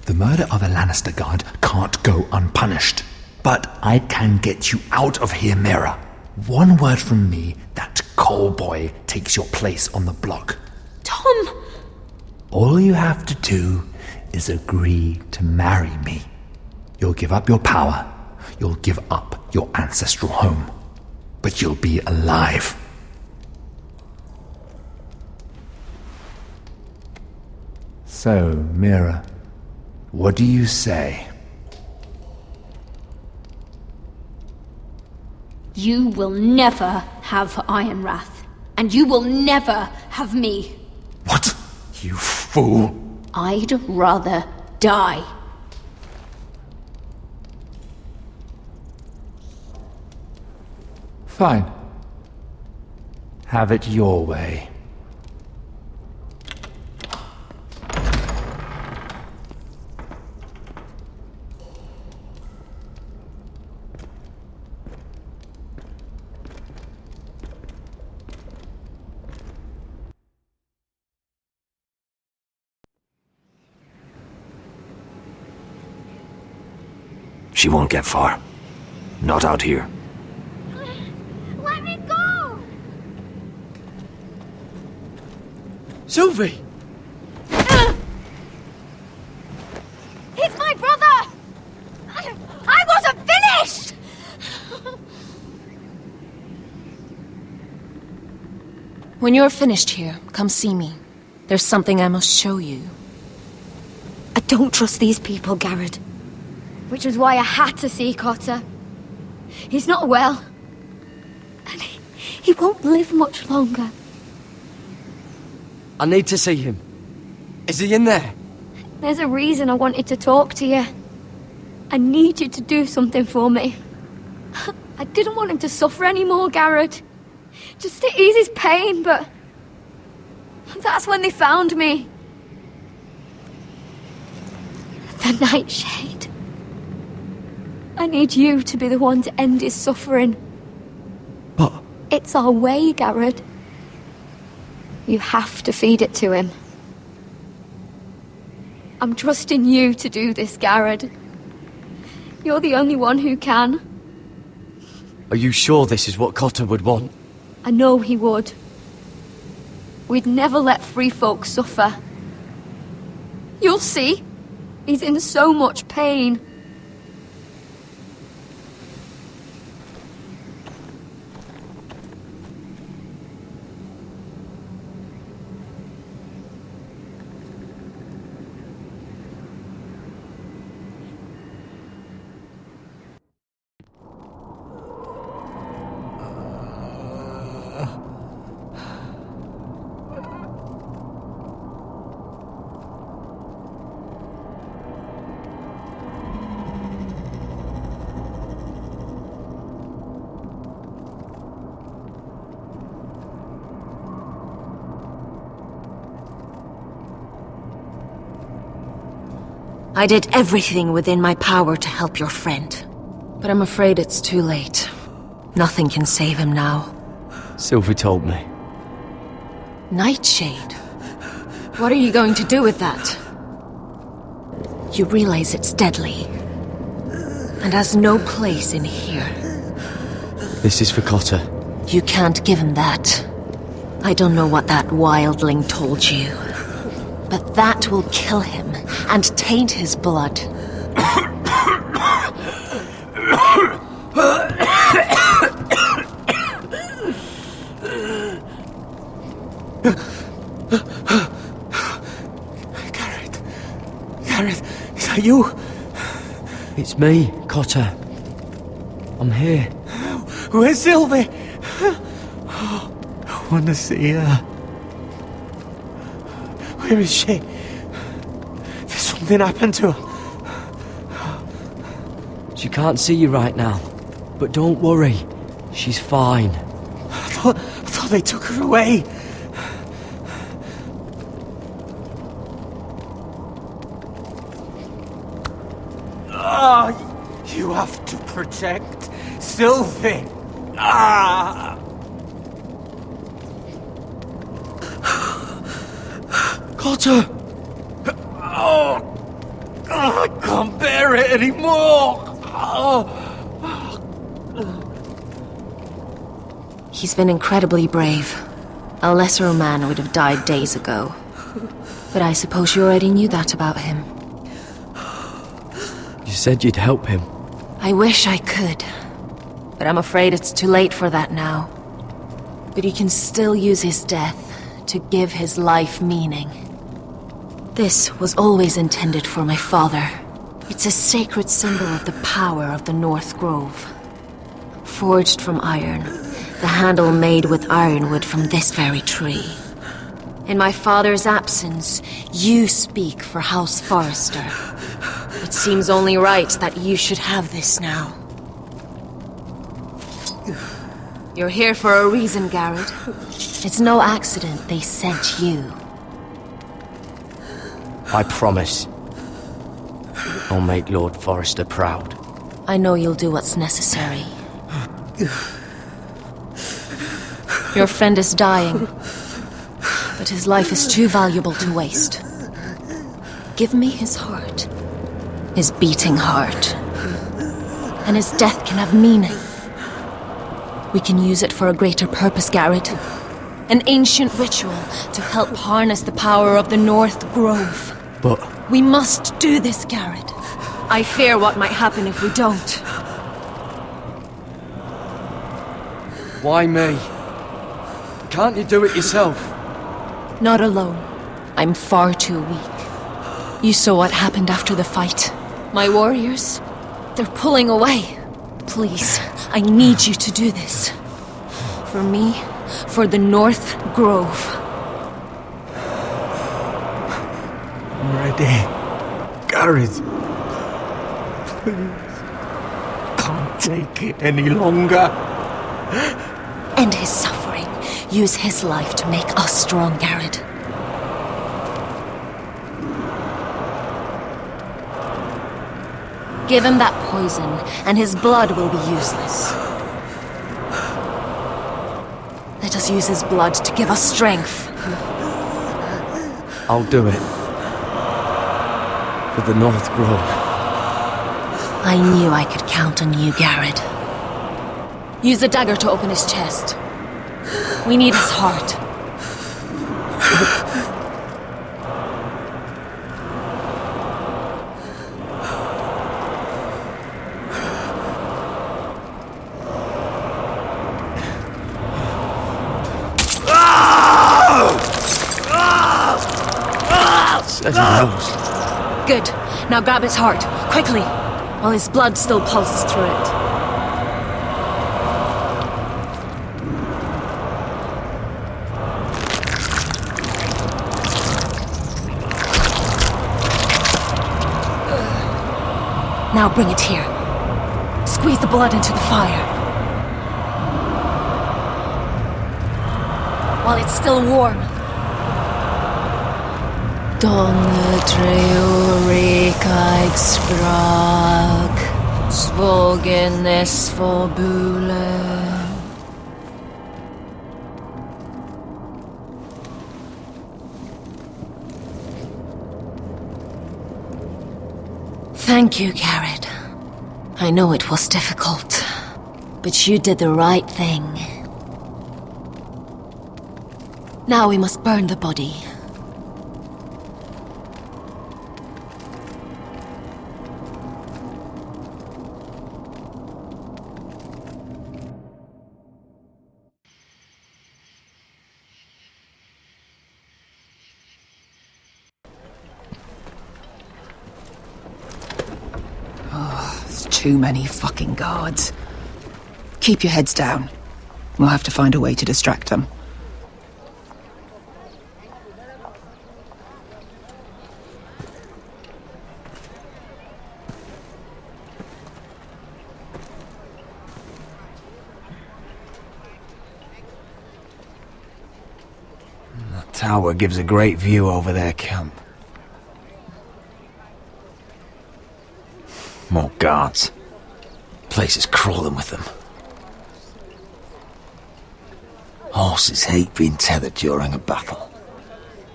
The murder of a Lannister guard can't go unpunished. But I can get you out of here, Mira. One word from me, that coal boy takes your place on the block. Tom! All you have to do is agree to marry me. You'll give up your power. You'll give up your ancestral home. But you'll be alive. So, Mira, what do you say? You will never have Ironrath. And you will never have me. What? You fool! I'd rather die. Fine. Have it your way. She won't get far. Not out here. Let me go! Sylvie! He's my brother! I wasn't finished! When you're finished here, come see me. There's something I must show you. I don't trust these people, Garrett. Which was why I had to see Cotter. He's not well. And he won't live much longer. I need to see him. Is he in there? There's a reason I wanted to talk to you. I need you to do something for me. I didn't want him to suffer anymore, Garrett. Just to ease his pain, but... that's when they found me. The Nightshade. I need you to be the one to end his suffering. But... it's our way, Garrett. You have to feed it to him. I'm trusting you to do this, Garrett. You're the only one who can. Are you sure this is what Cotter would want? I know he would. We'd never let free folk suffer. You'll see. He's in so much pain. I did everything within my power to help your friend. But I'm afraid it's too late. Nothing can save him now. Sylvie told me. Nightshade? What are you going to do with that? You realize it's deadly. And has no place in here. This is for Cotter. You can't give him that. I don't know what that wildling told you. But that will kill him and taint his blood. Gareth, is that you? It's me, Cotter. I'm here. Where's Sylvie? Oh, I want to see her. Where is she? Did something happen to her? She can't see you right now. But don't worry. She's fine. I thought they took her away. Ah, you have to protect Sylvie. Ah! Cotter! Oh, I can't bear it anymore. He's been incredibly brave. A lesser man would have died days ago. But I suppose you already knew that about him. You said you'd help him. I wish I could. But I'm afraid it's too late for that now. But you can still use his death to give his life meaning. This was always intended for my father. It's a sacred symbol of the power of the North Grove. Forged from iron, the handle made with ironwood from this very tree. In my father's absence, you speak for House Forrester. It seems only right that you should have this now. You're here for a reason, Garrett. It's no accident they sent you. I promise. I'll make Lord Forrester proud. I know you'll do what's necessary. Your friend is dying, but his life is too valuable to waste. Give me his heart. His beating heart. And his death can have meaning. We can use it for a greater purpose, Garrett. An ancient ritual to help harness the power of the North Grove. But... we must do this, Garrett. I fear what might happen if we don't. Why me? Can't you do it yourself? Not alone. I'm far too weak. You saw what happened after the fight. My warriors, they're pulling away. Please, I need you to do this. For me, for the North Grove. I'm ready. Gareth. Please. Can't take it any longer. End his suffering. Use his life to make us strong, Garrett. Give him that poison, and his blood will be useless. Let us use his blood to give us strength. I'll do it. For the North Grove. I knew I could count on you, Garrett. Use the dagger to open his chest. We need his heart. Says he knows. Good. Now grab his heart, quickly, while his blood still pulses through it. Now bring it here. Squeeze the blood into the fire. While it's still warm. Donne treorikaig sprag, svogen es forbule. Thank you, Garrett. I know it was difficult, but you did the right thing. Now we must burn the body. Too many fucking guards. Keep your heads down. We'll have to find a way to distract them. That tower gives a great view over their camp. More guards. Place is crawling with them. Horses hate being tethered during a battle.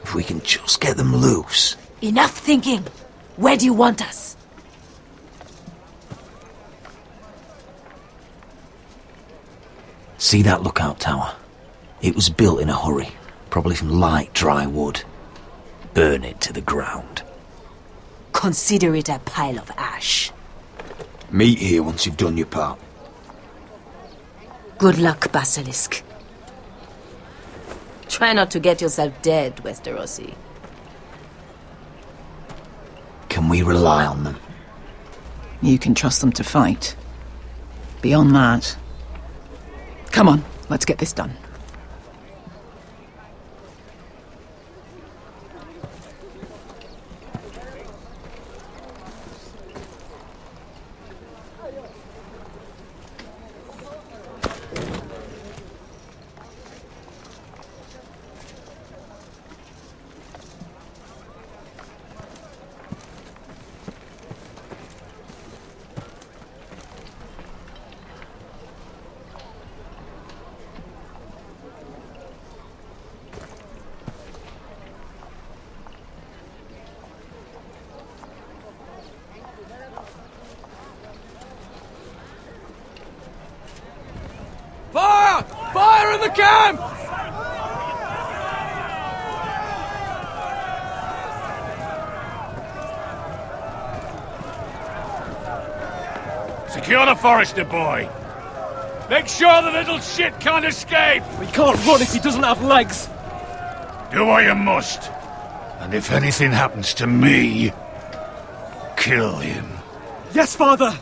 If we can just get them loose. Enough thinking! Where do you want us? See that lookout tower? It was built in a hurry, probably from light, dry wood. Burn it to the ground. Consider it a pile of ash. Meet here once you've done your part. Good luck, Basilisk. Try not to get yourself dead, Westerosi. Can we rely on them? You can trust them to fight. Beyond that... Come on, let's get this done. Fire! Fire in the camp! Secure the Forester boy. Make sure the little shit can't escape. We can't run if he doesn't have legs. Do what you must. And if anything happens to me, kill him. Yes, father.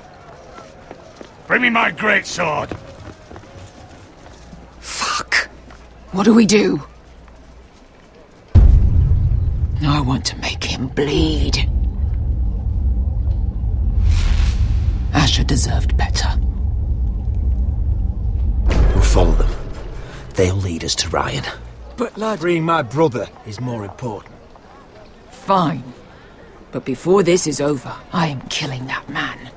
Bring me my greatsword. What do we do? I want to make him bleed. Asher deserved better. We'll follow them. They'll lead us to Ryan. But lad... Freeing my brother is more important. Fine. But before this is over, I am killing that man.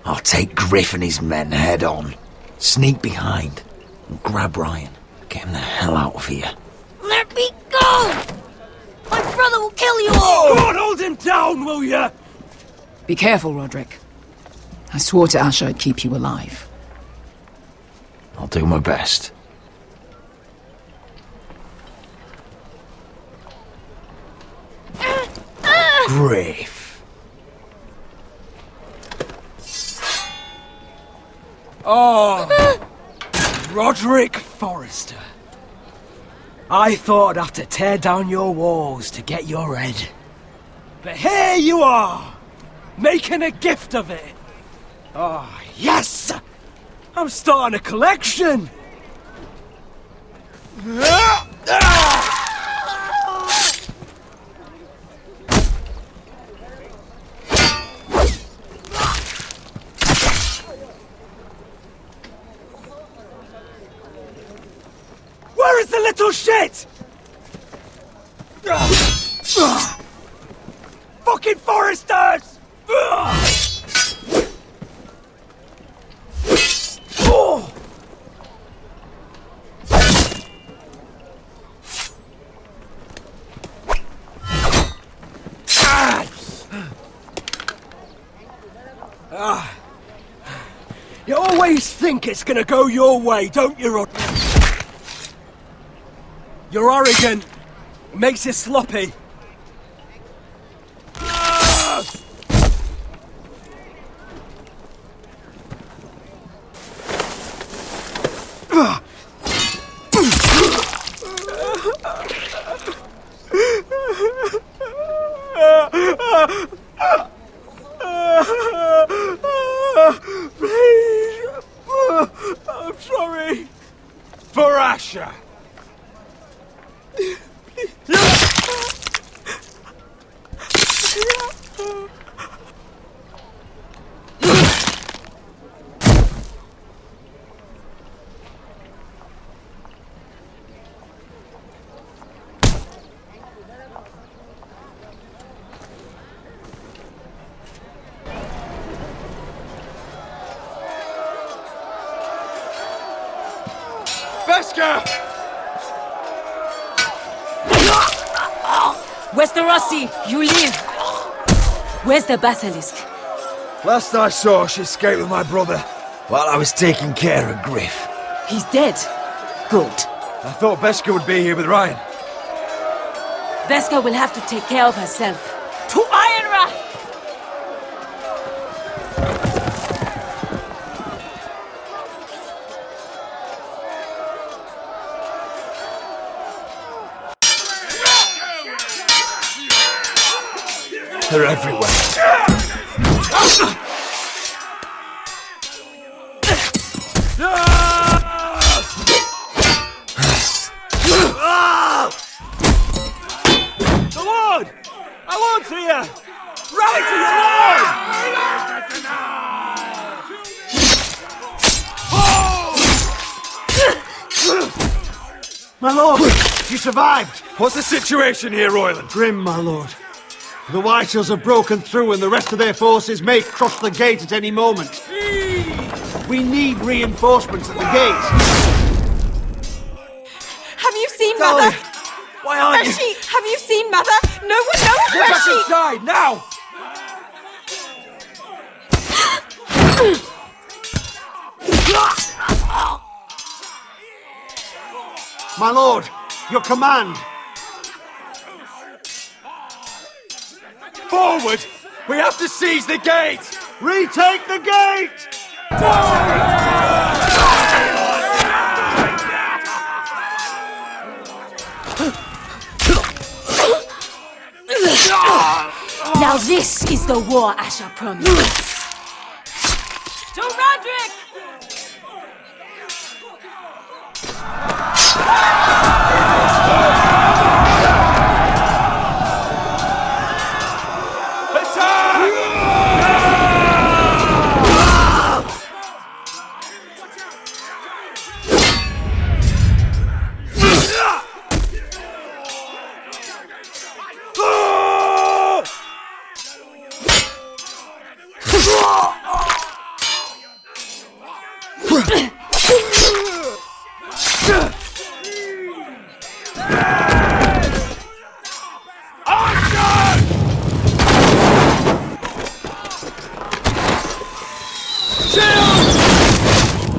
I'll take Griff and his men head on. Sneak behind and grab Ryan. Get him the hell out of here. Let me go! My brother will kill you all! God, hold him down, will ya? Be careful, Roderick. I swore to Asher I'd keep you alive. I'll do my best. Griff. Oh, Roderick Forrester. I thought I'd have to tear down your walls to get your head. But here you are, making a gift of it. Oh, yes! I'm starting a collection! Where is the little shit? Fucking foresters! Oh! You always think it's gonna go your way, don't you, Rod? You're arrogant. It makes you sloppy. Please. I'm sorry. For Asher. Veska! Westerosi, you live. Where's the basilisk? Last I saw, she escaped with my brother while I was taking care of Griff. He's dead. Good. I thought Veska would be here with Ryan. Veska will have to take care of herself. To Ironra! They're everywhere. The Lord! Our Lord's here! Rally to your Lord! My lord, you survived. What's the situation here, Royland? Grim, my lord. The White Hills have broken through and the rest of their forces may cross the gate at any moment. We need reinforcements at the gate. Have you seen Mother? Why aren't you? Have you seen Mother? No one knows Get where back she... inside, now! My lord, your command. Forward! We have to seize the gate! Retake the gate! Now this is the war Asher promised. To Roderick!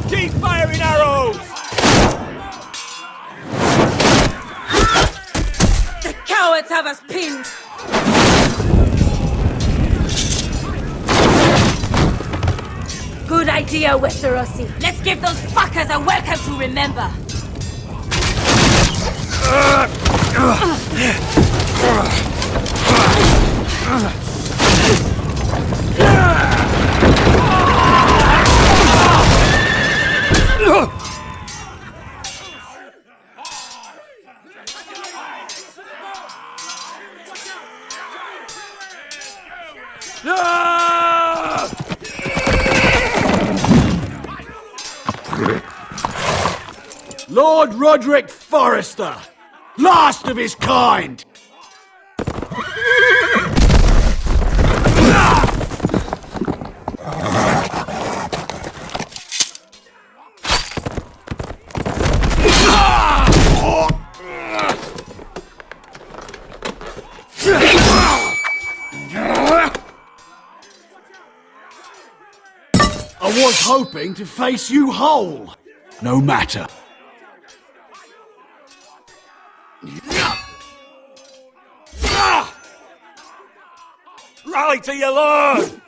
Keep firing arrows! The cowards have us pinned! Good idea, Westerosi. Let's give those fuckers a welcome to remember. Lord Roderick Forrester, last of his kind! I was hoping to face you whole. No matter. Rally to your lord!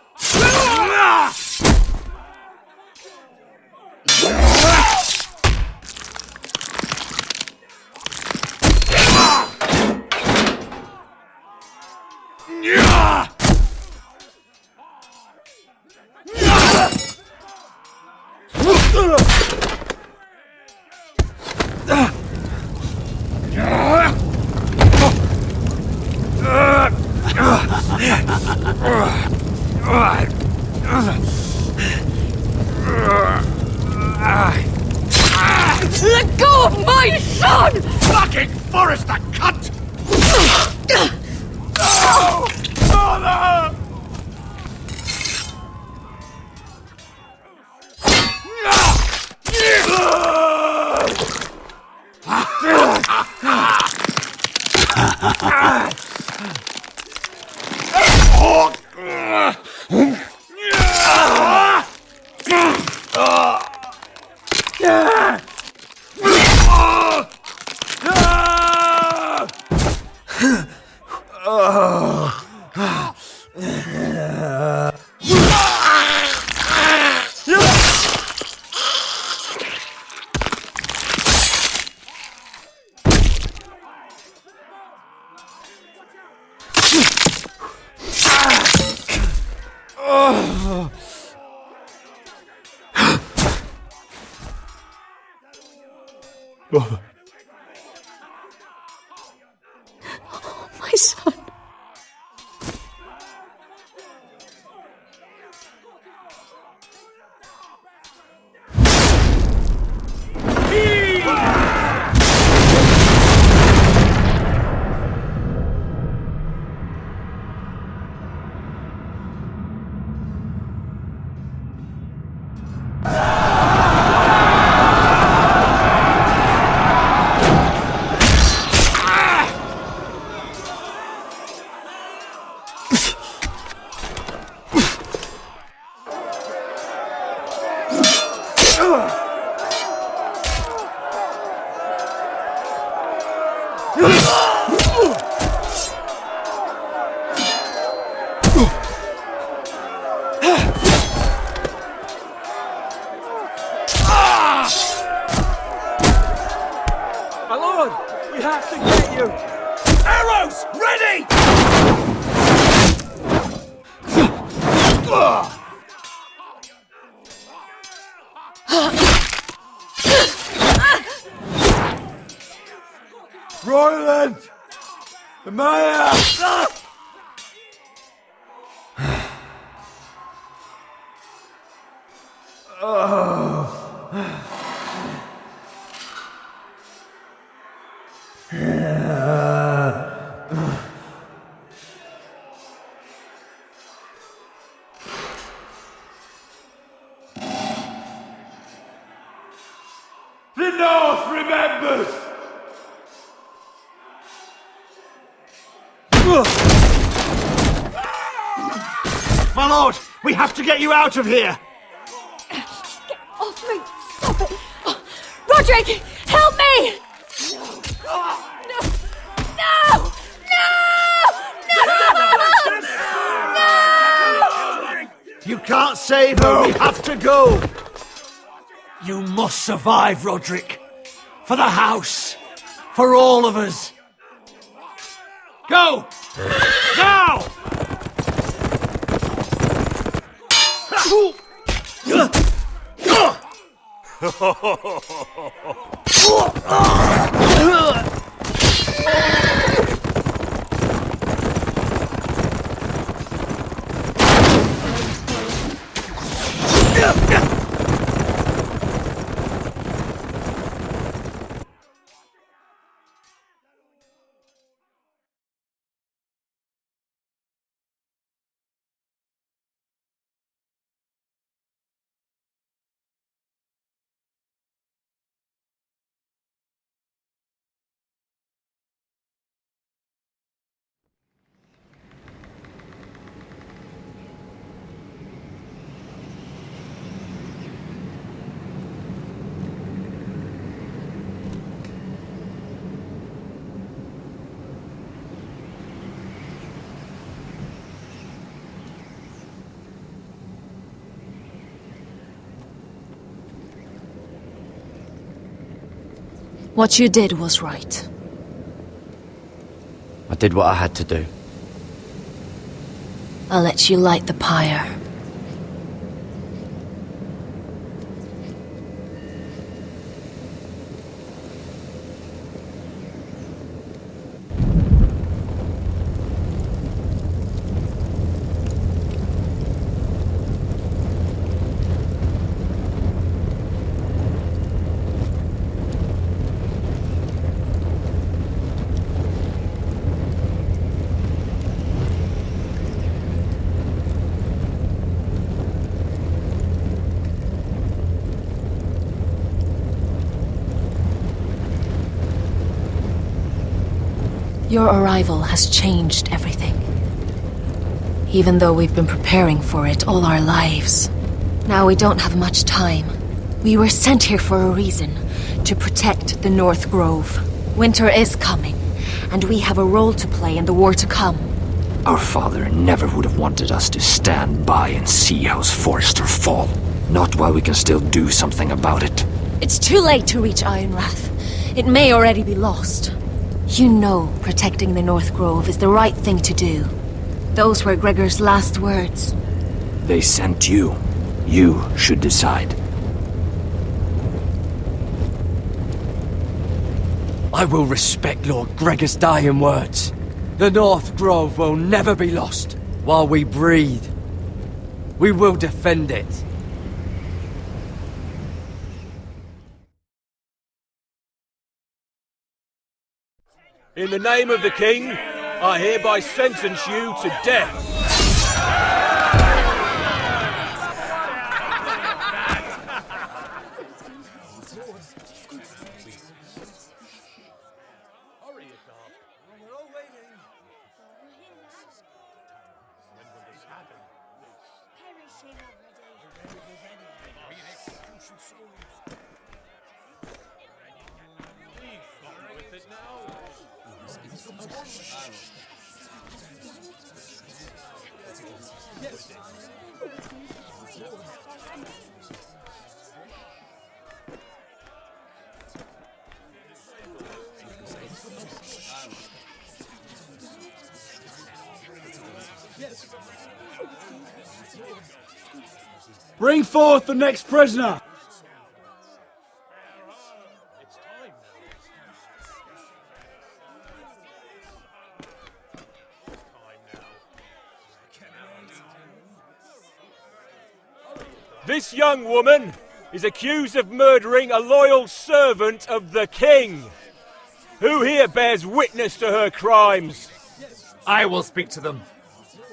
Let go of my son! Fucking Forrester, cunt! No! Father! My son. My lord, we have to get you. Arrows, ready! Royland! The mayor! The North remembers! My lord, we have to get you out of here! Get off me! Stop it! Oh, Roderick, help me! No! No! No! No! You can't save her, we have to go! You must survive, Roderick. For the house. For all of us. Go! Now! What you did was right. I did what I had to do. I'll let you light the pyre. Your arrival has changed everything. Even though we've been preparing for it all our lives. Now we don't have much time. We were sent here for a reason. To protect the North Grove. Winter is coming, and we have a role to play in the war to come. Our father never would have wanted us to stand by and see House Forrester fall. Not while we can still do something about it. It's too late to reach Ironrath. It may already be lost. You know protecting the North Grove is the right thing to do. Those were Gregor's last words. They sent you. You should decide. I will respect Lord Gregor's dying words. The North Grove will never be lost. While we breathe, we will defend it. In the name of the king, I hereby sentence you to death. Bring forth the next prisoner! This young woman is accused of murdering a loyal servant of the king. Who here bears witness to her crimes? I will speak to them.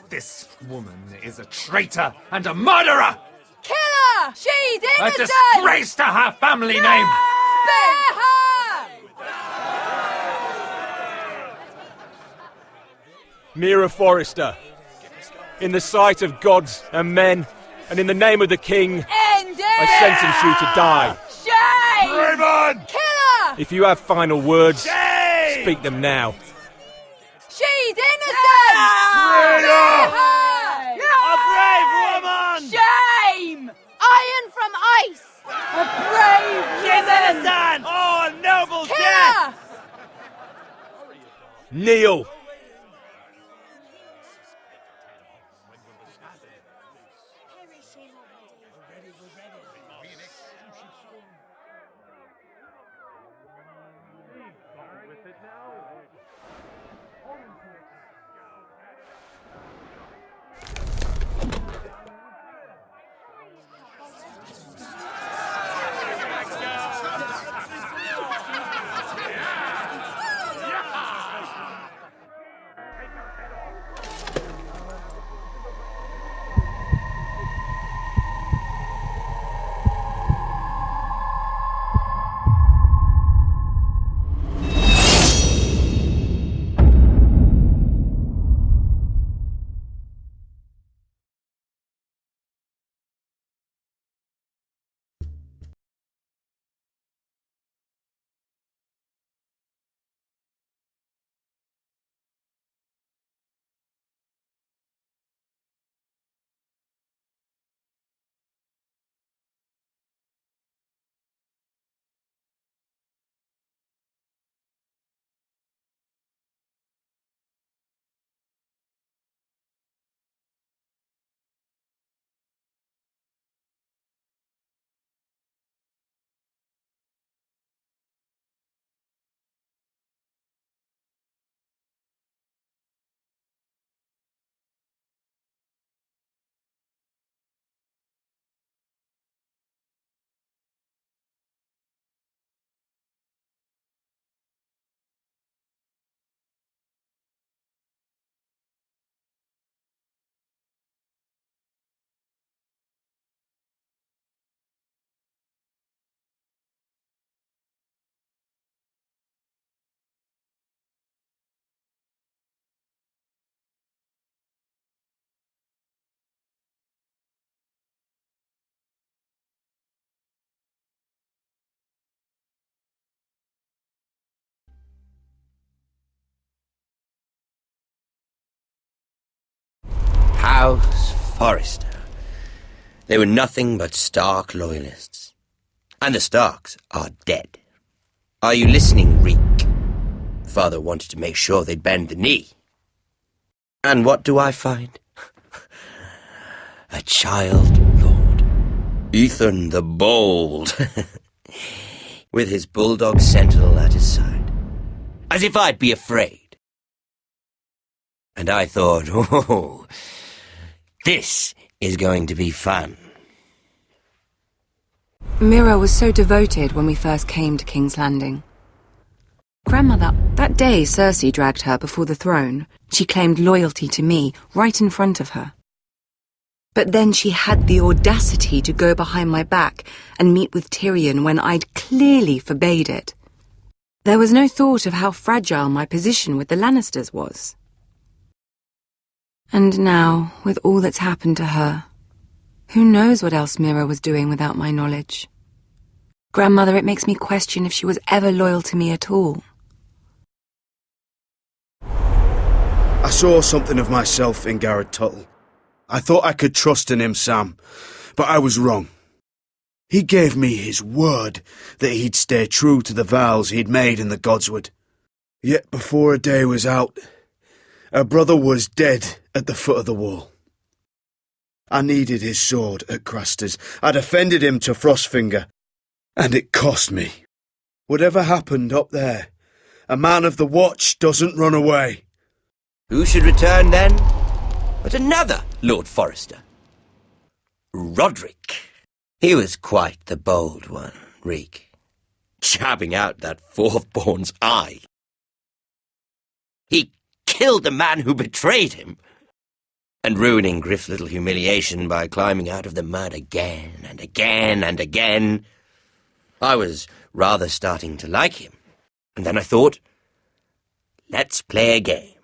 This woman is a traitor and a murderer! Kill her! She's A innocent! disgrace to her family name! Spare her! Mira Forrester, in the sight of gods and men, and in the name of the king, End it! I sentence you to die. Shame! Raven! Kill her! If you have final words, speak them now. She's innocent! Traitor! Spare her! A brave woman! Shame! Iron from ice! A brave She's woman! innocent! Oh, a noble Kill death! her! Kneel! House Forrester. They were nothing but Stark loyalists. And the Starks are dead. Are you listening, Reek? Father wanted to make sure they'd bend the knee. And what do I find? A child lord. Ethan the Bold. With his bulldog sentinel at his side. As if I'd be afraid. And I thought, oh, this is going to be fun. Mira was so devoted when we first came to King's Landing. Grandmother, that day Cersei dragged her before the throne, she claimed loyalty to me right in front of her. But then she had the audacity to go behind my back and meet with Tyrion when I'd clearly forbade it. There was no thought of how fragile my position with the Lannisters was. And now, with all that's happened to her, who knows what else Mira was doing without my knowledge? Grandmother, it makes me question if she was ever loyal to me at all. I saw something of myself in Garrett Tuttle. I thought I could trust in him, Sam, but I was wrong. He gave me his word that he'd stay true to the vows he'd made in the Godswood. Yet before a day was out, a brother was dead at the foot of the wall. I needed his sword at Craster's. I defended him to Frostfinger, and it cost me. Whatever happened up there, a man of the Watch doesn't run away. Who should return then? But another Lord Forrester. Roderick. He was quite the bold one, Reek. Jabbing out that fourth-born's eye. He killed the man who betrayed him. And ruining Griff's little humiliation by climbing out of the mud again and again and again. I was rather starting to like him. And then I thought, let's play a game.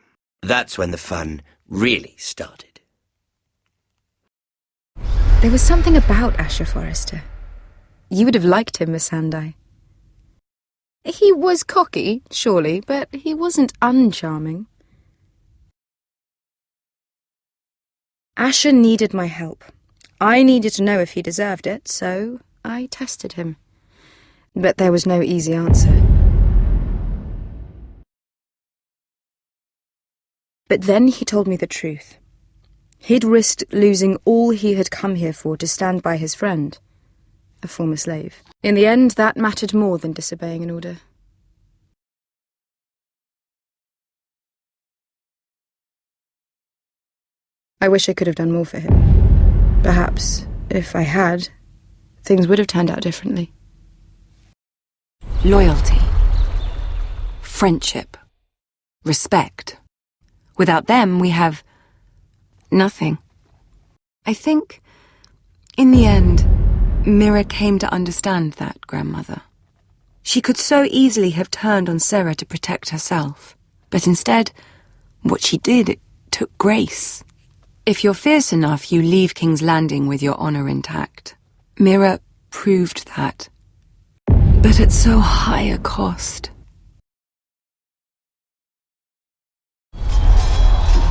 That's when the fun really started. There was something about Asher Forrester. You would have liked him, Miss Sandai. He was cocky, surely, but he wasn't uncharming. Asher needed my help. I needed to know if he deserved it, so I tested him. But there was no easy answer. But then he told me the truth. He'd risked losing all he had come here for to stand by his friend, a former slave. In the end, that mattered more than disobeying an order. I wish I could have done more for him. Perhaps, if I had, things would have turned out differently. Loyalty. Friendship. Respect. Without them, we have nothing. I think, in the end, Mira came to understand that, Grandmother. She could so easily have turned on Sarah to protect herself, but instead, what she did, it took grace. If you're fierce enough, you leave King's Landing with your honor intact. Mira proved that, but at so high a cost.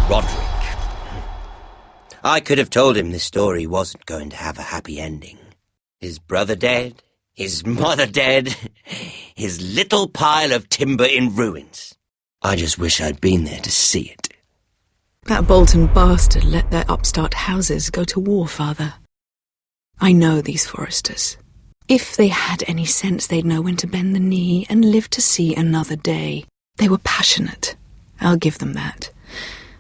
Roderick. I could have told him this story wasn't going to have a happy ending. His brother dead, his mother dead, his little pile of timber in ruins. I just wish I'd been there to see it. That Bolton bastard let their upstart houses go to war, Father. I know these Forresters. If they had any sense, they'd know when to bend the knee and live to see another day. They were passionate. I'll give them that.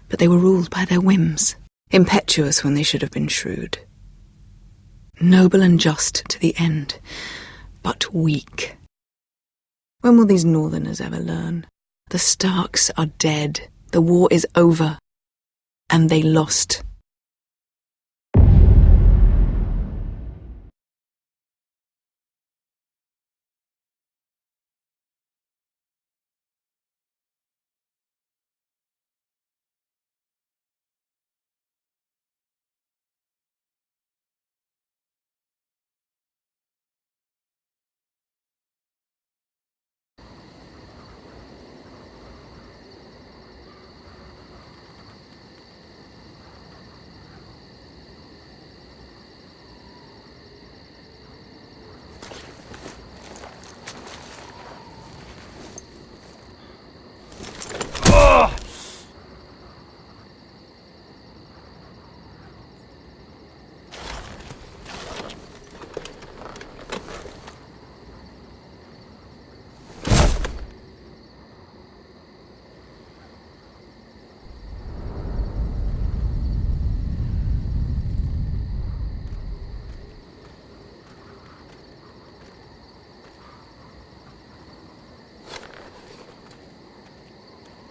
But they were ruled by their whims. Impetuous when they should have been shrewd. Noble and just to the end, but weak. When will these Northerners ever learn? The Starks are dead. The war is over. And they lost.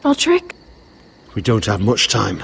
Roderick? We don't have much time.